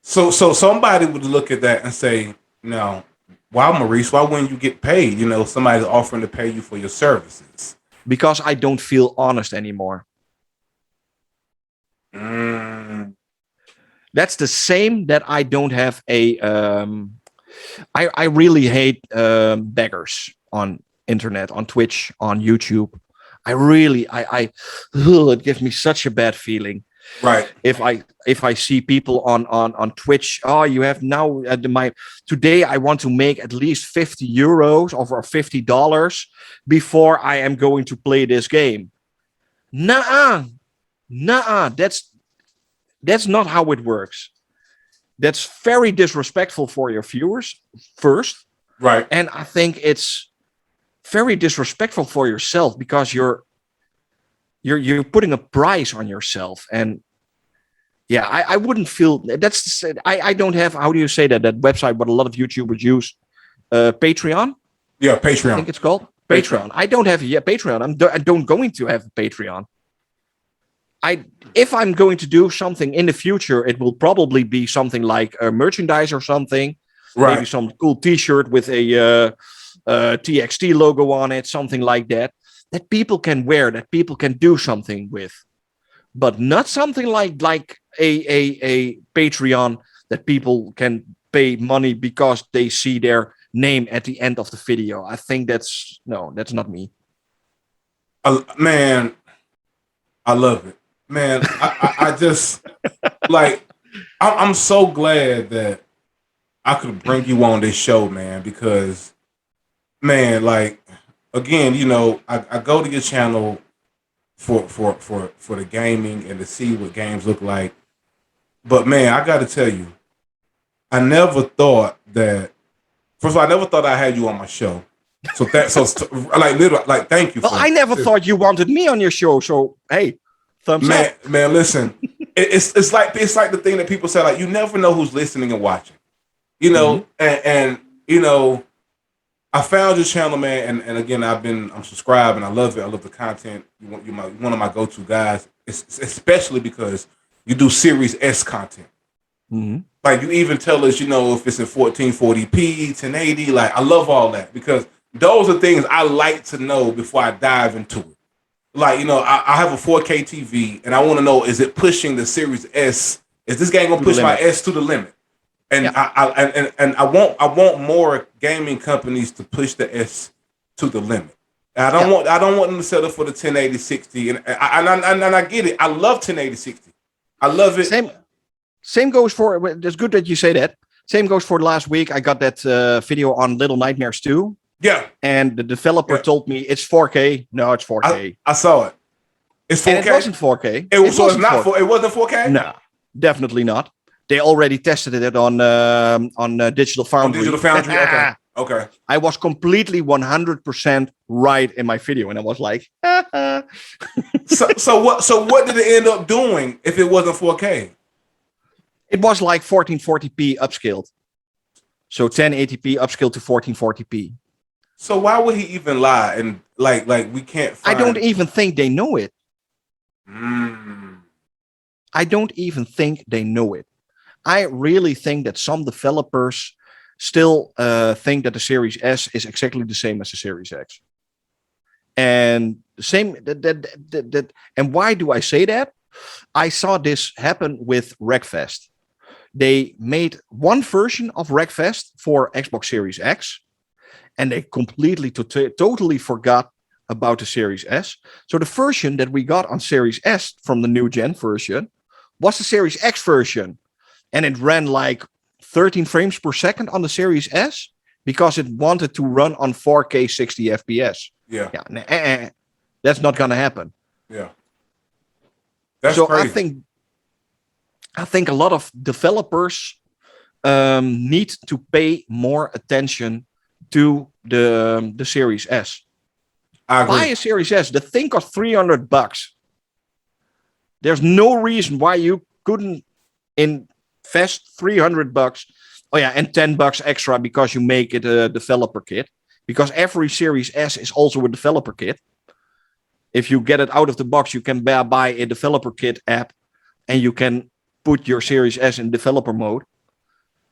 So somebody would look at that and say, no, why, Maurice, why wouldn't you get paid? You know, somebody's offering to pay you for your services. Because I don't feel honest anymore. That's the same that I don't have a I really hate beggars on internet, on Twitch, on YouTube. It gives me such a bad feeling. Right. If I see people on Twitch, oh, you have now today I want to make at least 50 euros or $50 before I am going to play this game. Nuh-uh. That's not how it works. That's very disrespectful for your viewers first. Right. And I think it's very disrespectful for yourself because you're putting a price on yourself. And I wouldn't feel that's I don't have, how do you say that website what a lot of YouTubers use, Patreon. Yeah, Patreon. I think it's called Patreon. I don't have Patreon. I don't going to have a Patreon. If I'm going to do something in the future, it will probably be something like merchandise or something. Right. Maybe some cool T-shirt with a TXT logo on it, something like that people can wear, that people can do something with, but not something like a Patreon that people can pay money because they see their name at the end of the video. I think that's not me. Man, I love it. Man, I just like I'm so glad that I could bring you on this show, man, because man, like again, you know, I go to your channel for the gaming and to see what games look like. But man, I got to tell you, I never thought that First of all, I never thought I had you on my show. So like literally, like thank you. Well, I never thought you wanted me on your show. So hey, thumbs up. Man, listen, it's like the thing that people say, like you never know who's listening and watching, you know, and you know, I found your channel, man, and again, I'm subscribed and I love it. I love the content. You're one of my go-to guys, especially because you do Series S content. Like you even tell us, you know, if it's in 1440p, 1080. Like I love all that because those are things I like to know before I dive into it. Like, you know, I have a 4K TV and I want to know, is it pushing the Series S? Is this game gonna push my S to the limit? And I want more gaming companies to push the S to the limit. And I don't want them to settle for the 1080 60. And I get it. I love 1080 60. I love it. Same goes for. It's good that you say that. Same goes for last week. I got that video on Little Nightmares 2. Yeah. And the developer told me it's 4K. No, it's 4K. I saw it. It's 4K. And it wasn't 4K. It wasn't 4K? No, definitely not. They already tested it on Digital Foundry. On Digital Foundry. Okay. I was completely 100% right in my video, and I was like, So what did it end up doing if it wasn't 4K? It was like 1440p upscaled. So 1080p upscaled to 1440p. So why would he even lie? And like we can't find... I don't even think they know it. I don't even think they know it. I really think that some developers still think that the Series S is exactly the same as the Series X. And the same and why do I say that? I saw this happen with Wreckfest. They made one version of Wreckfest for Xbox Series X, and they completely totally forgot about the Series S. So the version that we got on Series S from the new gen version was the Series X version, and it ran like 13 frames per second on the Series S because it wanted to run on 4K 60 FPS. Yeah, that's not gonna happen. Yeah, that's so crazy. I think a lot of developers need to pay more attention to the Series S. I agree. Buy a Series S. The thing costs $300. There's no reason why you couldn't invest $300. Oh yeah, and $10 extra because you make it a developer kit. Because every Series S is also a developer kit. If you get it out of the box, you can buy a developer kit app, and you can put your Series S in developer mode.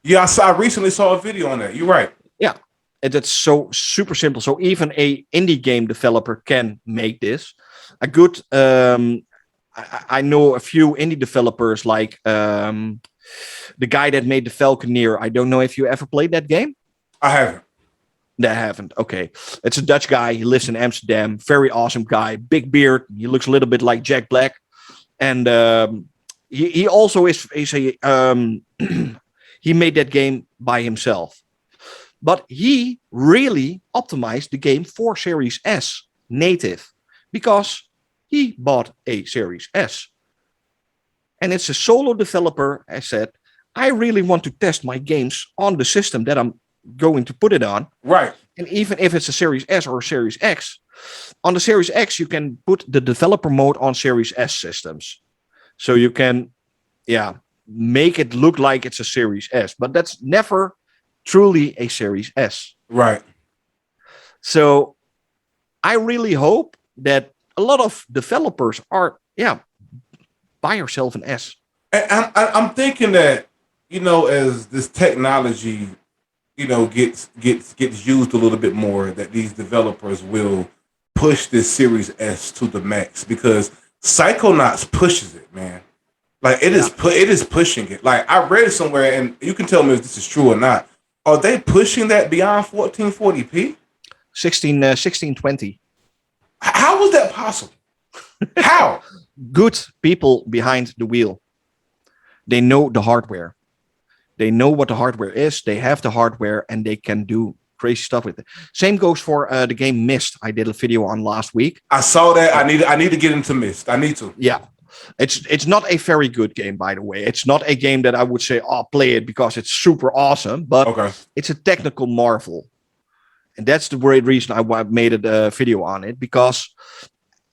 Yeah, I recently saw a video on that. You're right. Yeah, it's so super simple. So even a indie game developer can make this. A good, I know a few indie developers like the guy that made the Falconeer. I don't know if you ever played that game. I haven't. I haven't. Okay, it's a Dutch guy. He lives in Amsterdam. Very awesome guy. Big beard. He looks a little bit like Jack Black, and he also is a he made that game by himself, but he really optimized the game for Series S native because he bought a Series S, and it's a solo developer. I said, I really want to test my games on the system that I'm going to put it on. Right. And even if it's a Series S or a Series X, on the Series X, you can put the developer mode on Series S systems. So you can, make it look like it's a Series S, but that's never truly a Series S. Right. So I really hope that a lot of developers are, buy yourself an S. And I'm thinking that, you know, as this technology, you know, gets used a little bit more, that these developers will push this Series S to the max because Psychonauts pushes it, man. Like it is pushing it. Like I read it somewhere, and you can tell me if this is true or not. Are they pushing that beyond 1440p? 1620. How was that possible? How? Good people behind the wheel. They know the hardware. They know what the hardware is. They have the hardware, and they can do crazy stuff with it. Same goes for the game Myst. I did a video on last week. I saw that. I need to get into Myst. I need to. Yeah. It's not a very good game, by the way. It's not a game that I would say, oh, play it because it's super awesome, but Okay. it's a technical marvel. And that's the great reason I made a video on it, because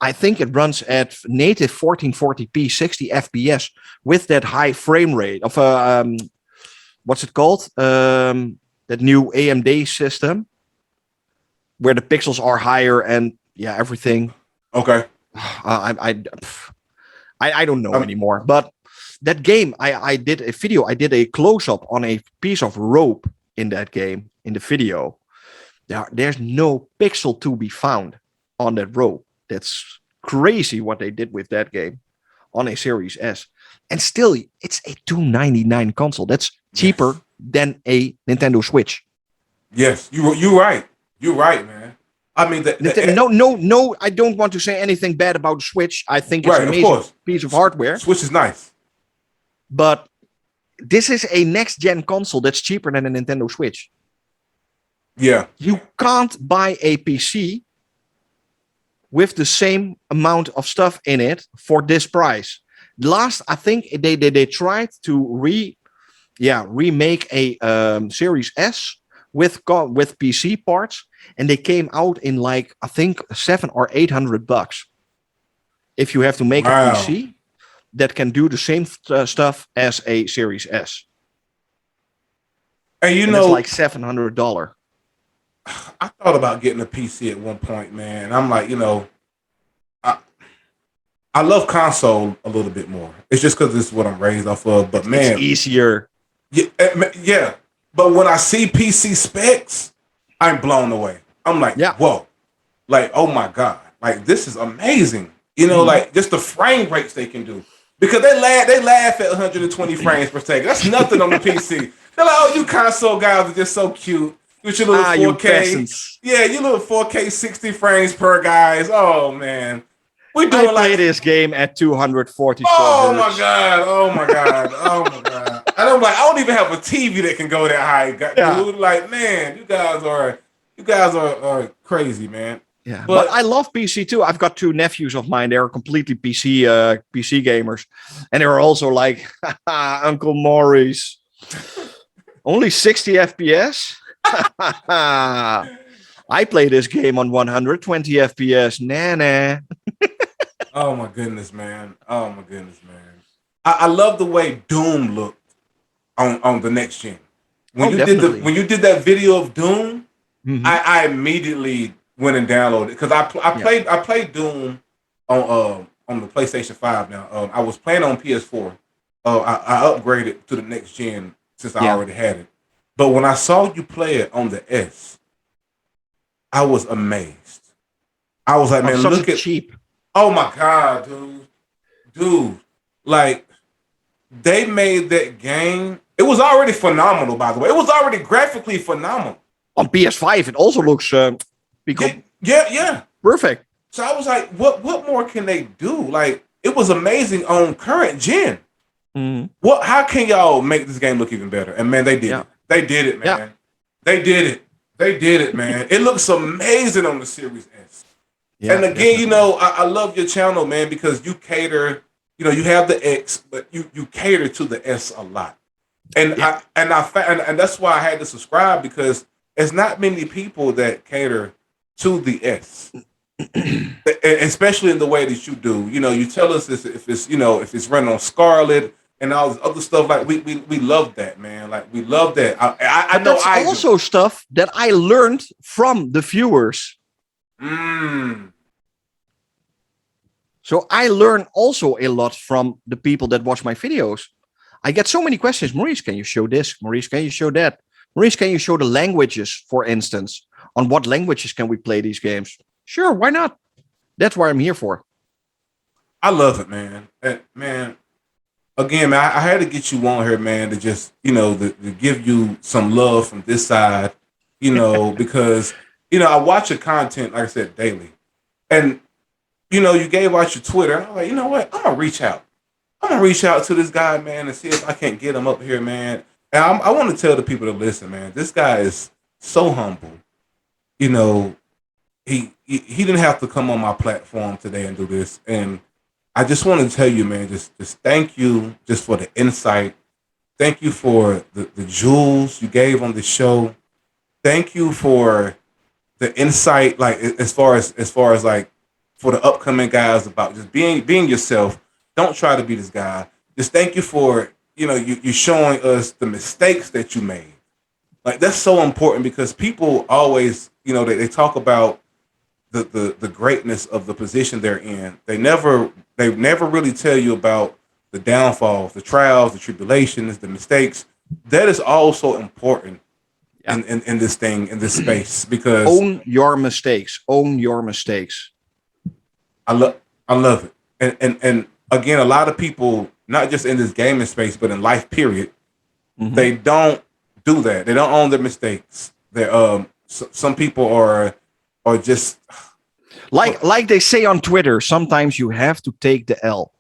I think it runs at native 1440p, 60 FPS with that high frame rate of what's it called? That new AMD system where the pixels are higher and everything. Okay. I don't know anymore. But that game, I did a video. I did a close up on a piece of rope in that game in the video. There's no pixel to be found on that rope. That's crazy what they did with that game on a Series S. And still, it's a $299 console. That's cheaper than a Nintendo Switch. Yes, you're right. You're right, man. I mean, no. I don't want to say anything bad about the Switch. I think it's an amazing piece of hardware. Switch is nice, but this is a next-gen console that's cheaper than a Nintendo Switch. Yeah, you can't buy a PC with the same amount of stuff in it for this price. Last, I think they tried to remake a Series S with PC parts, and they came out in like I think $700 or $800. If you have to make a PC that can do the same stuff as a Series S, and it's like $700. I thought about getting a PC at one point, man. I'm like, I love console a little bit more. It's just because this is what I'm raised off of. But man, it's easier. Yeah. But when I see PC specs, I'm blown away. I'm like, whoa, like, oh my god, like this is amazing. Like just the frame rates they can do, because they laugh at 120 frames per second. That's nothing on the PC. They're like, oh, you console guys are just so cute. With your little 4K, you little 4K 60 frames per guys. Oh man, we doing play this game at 240. Oh my god! And I'm like, I don't even have a TV that can go that high. Dude, like, man, you guys are crazy, man. Yeah, but I love PC too. I've got two nephews of mine. They're completely PC gamers, and they're also like, Uncle Maurice, only 60 FPS. I play this game on 120 FPS. Nah. Oh my goodness, man. I love the way Doom looked on the next gen. When you did that video of Doom, I immediately went and downloaded it because I played Doom on the PlayStation 5 now. I was playing on PS4. I upgraded to the next gen since I already had it. But when I saw you play it on the S, I was amazed. I was like, man, look at cheap. Oh my god, dude! Like they made that game. It was already phenomenal, by the way. It was already graphically phenomenal. On PS5, it also looks perfect. So I was like, what more can they do? Like it was amazing on current gen. How can y'all make this game look even better? And man, they did it. They did it, man. They did it, man. It looks amazing on the Series S. Yeah, and again, I love your channel, man, because you cater. You have the X, but you cater to the S a lot. And and that's why I had to subscribe, because there's not many people that cater to the S, especially in the way that you do. You tell us if it's running on Scarlet and all this other stuff. Like we love that, man. Like we love that. I know. That's also stuff that I learned from the viewers. So I learn also a lot from the people that watch my videos. I get so many questions. Maurice, can you show this? Maurice, can you show that? Maurice, can you show the languages, for instance? On what languages can we play these games? Sure, why not? That's what I'm here for. I love it, man. Man, again, man, I had to get you on here, man, to just, to give you some love from this side, because, I watch your content, like I said, daily. And, you gave out your Twitter. I'm like, you know what? I'm going to reach out. I'm going to reach out to this guy, man, and see if I can't get him up here, man. And I want to tell the people to listen, man. This guy is so humble. He didn't have to come on my platform today and do this. And I just want to tell you, man, just thank you just for the insight. Thank you for the jewels you gave on the show. Thank you for the insight, like as far as like for the upcoming guys about just being yourself. Don't try to be this guy. Just thank you for you showing us the mistakes that you made. Like that's so important because people always they talk about the greatness of the position they're in. They never really tell you about the downfalls, the trials, the tribulations, the mistakes. That is also important Yeah. in this thing, in this space, because Own your mistakes. Own your mistakes. I love it. And again, a lot of people, not just in this gaming space, but in life period, they don't do that. They don't own their mistakes. They some people are just Like they say on Twitter, sometimes you have to take the L.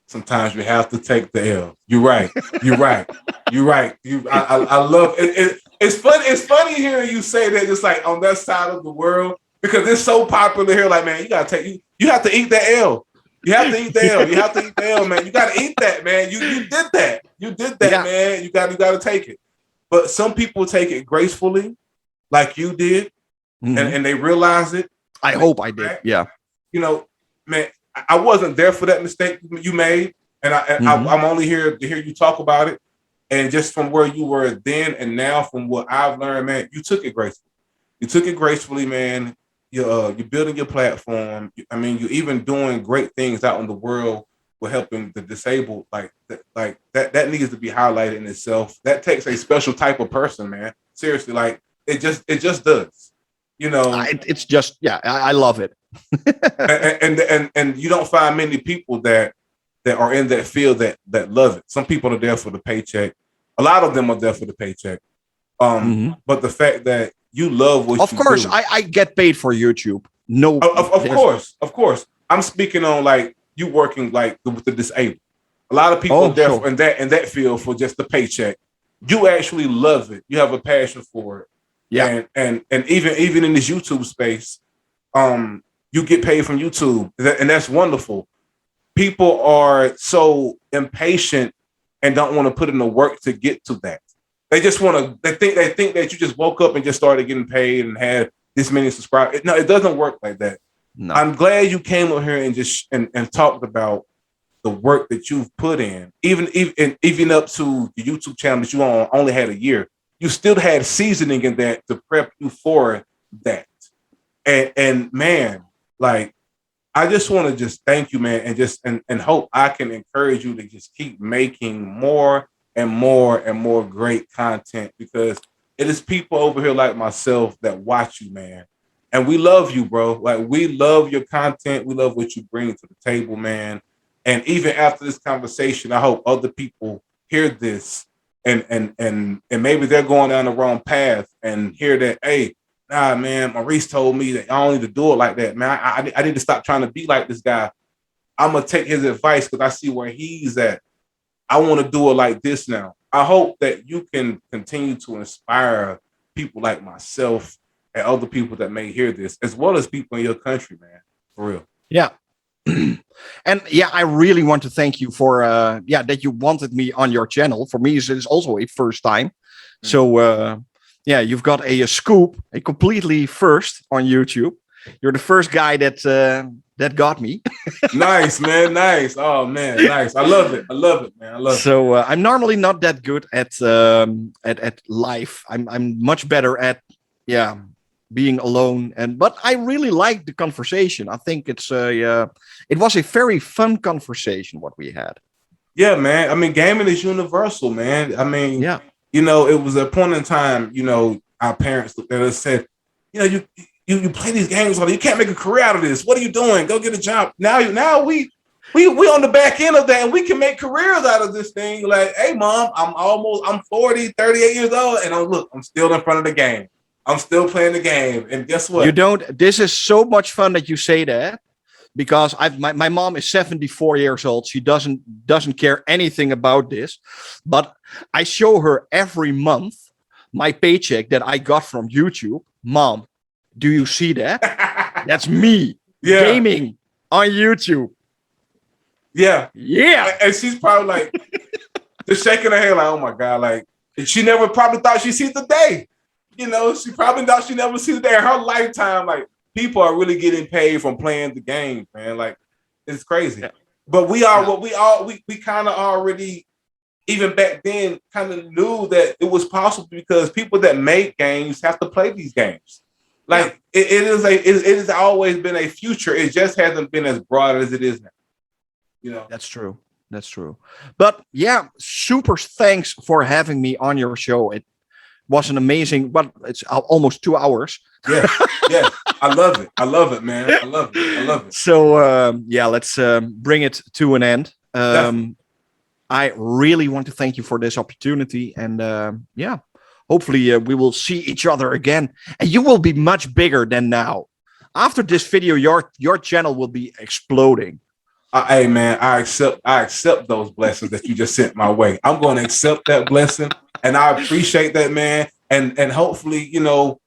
sometimes you have to take the L. You're right. You're right. You're right. I love it. It's funny. It's funny hearing you say that just like on that side of the world because it's so popular here. Like, man, you gotta take you have to eat the L. You have to eat the L. You have to eat the L, man. You gotta eat that, man. You did that. You did that, Yeah. man. You gotta take it. But some people take it gracefully, like you did, and they realize it. I hope I did. Yeah. Man, I wasn't there for that mistake you made, and I'm only here to hear you talk about it. And just from where you were then and now, from what I've learned, man, you took it gracefully. You took it gracefully, man. You're building your platform. You're even doing great things out in the world with helping the disabled. Like that needs to be highlighted in itself. That takes a special type of person, man. Seriously, like it just does. It's just, yeah, I love it. and you don't find many people that are in that field that love it. Some people are there for the paycheck. A lot of them are there for the paycheck. But the fact that you love what Of you course, do, I get paid for YouTube. No, of course. I'm speaking on like you working like with the disabled. A lot of people are there sure. in that field for just the paycheck. You actually love it. You have a passion for it. Yeah. And even in this YouTube space, you get paid from YouTube, and that's wonderful. People are so impatient and don't want to put in the work to get to that. They just want to. They think that you just woke up and just started getting paid and had this many subscribers. No, it doesn't work like that. No. I'm glad you came up here and just and talked about the work that you've put in, even up to the YouTube channel that you only had a year. You still had seasoning in that to prep you for that. And man, like I just want to just thank you, man, and just and hope I can encourage you to just keep making more and more and more great content, because it is people over here like myself that watch you, man. And we love you, bro. Like we love your content. We love what you bring to the table, man. And even after this conversation, I hope other people hear this and maybe they're going down the wrong path and hear that, hey, nah, man, Maurice told me that I don't need to do it like that, man. I need to stop trying to be like this guy. I'm gonna take his advice because I see where he's at. I want to do it like this now. I hope that you can continue to inspire people like myself and other people that may hear this, as well as people in your country, man. For real. Yeah. And yeah, I really want to thank you for that you wanted me on your channel. For me, it's also a first time. So yeah, you've got a scoop, a completely first on YouTube. You're the first guy that got me. Nice, man. Nice. Oh man, nice. I love it. I love it, man. I love it. So I'm normally not that good at live. I'm much better at being alone, but I really like the conversation. I think it was a very fun conversation what we had. Yeah, man. I mean, gaming is universal, man. I mean, yeah, it was a point in time, our parents looked at us and said, you play these games, you can't make a career out of this. What are you doing? Go get a job. Now we on the back end of that, and we can make careers out of this thing. Like, hey, mom, I'm 40, 38 years old, and I'm still in front of the game. I'm still playing the game. And guess what? This is so much fun that you say that, because my mom is 74 years old. She doesn't care anything about this, but I show her every month my paycheck that I got from YouTube. Mom, do you see that? That's me gaming on YouTube. Yeah. Yeah. And she's probably like just shaking her head like, oh my God, like she never probably thought she'd see the day. You know, she probably thought she never see the day in her lifetime. Like people are really getting paid from playing the game, man. Like it's crazy. Yeah. But we kind of already even back then kind of knew that it was possible because people that make games have to play these games. Like it has always been a future. It just hasn't been as broad as it is now. You know, that's true. That's true. But yeah, super thanks for having me on your show. It was an amazing, but it's almost 2 hours. Yeah, yeah. I love it. I love it, man. I love it. I love it. So yeah, let's bring it to an end. I really want to thank you for this opportunity, and yeah, hopefully we will see each other again, and you will be much bigger than now. After this video, your channel will be exploding. Hey man, I accept those blessings that you just sent my way. I'm going to accept that blessing, and I appreciate that, man. And hopefully, you know,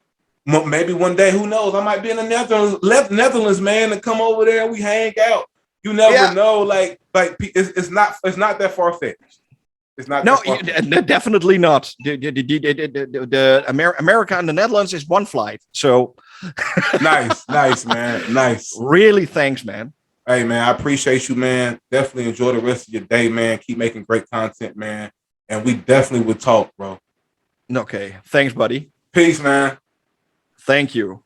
maybe one day, who knows? I might be in the Netherlands, man, and come over there and we hang out. You never know. Like it's not that far fetched. It's not. No, definitely not. The America and the Netherlands is one flight. So nice, man. Nice. Really, thanks, man. Hey, man, I appreciate you, man. Definitely enjoy the rest of your day, man. Keep making great content, man. And we definitely would talk, bro. Okay. Thanks, buddy. Peace, man. Thank you.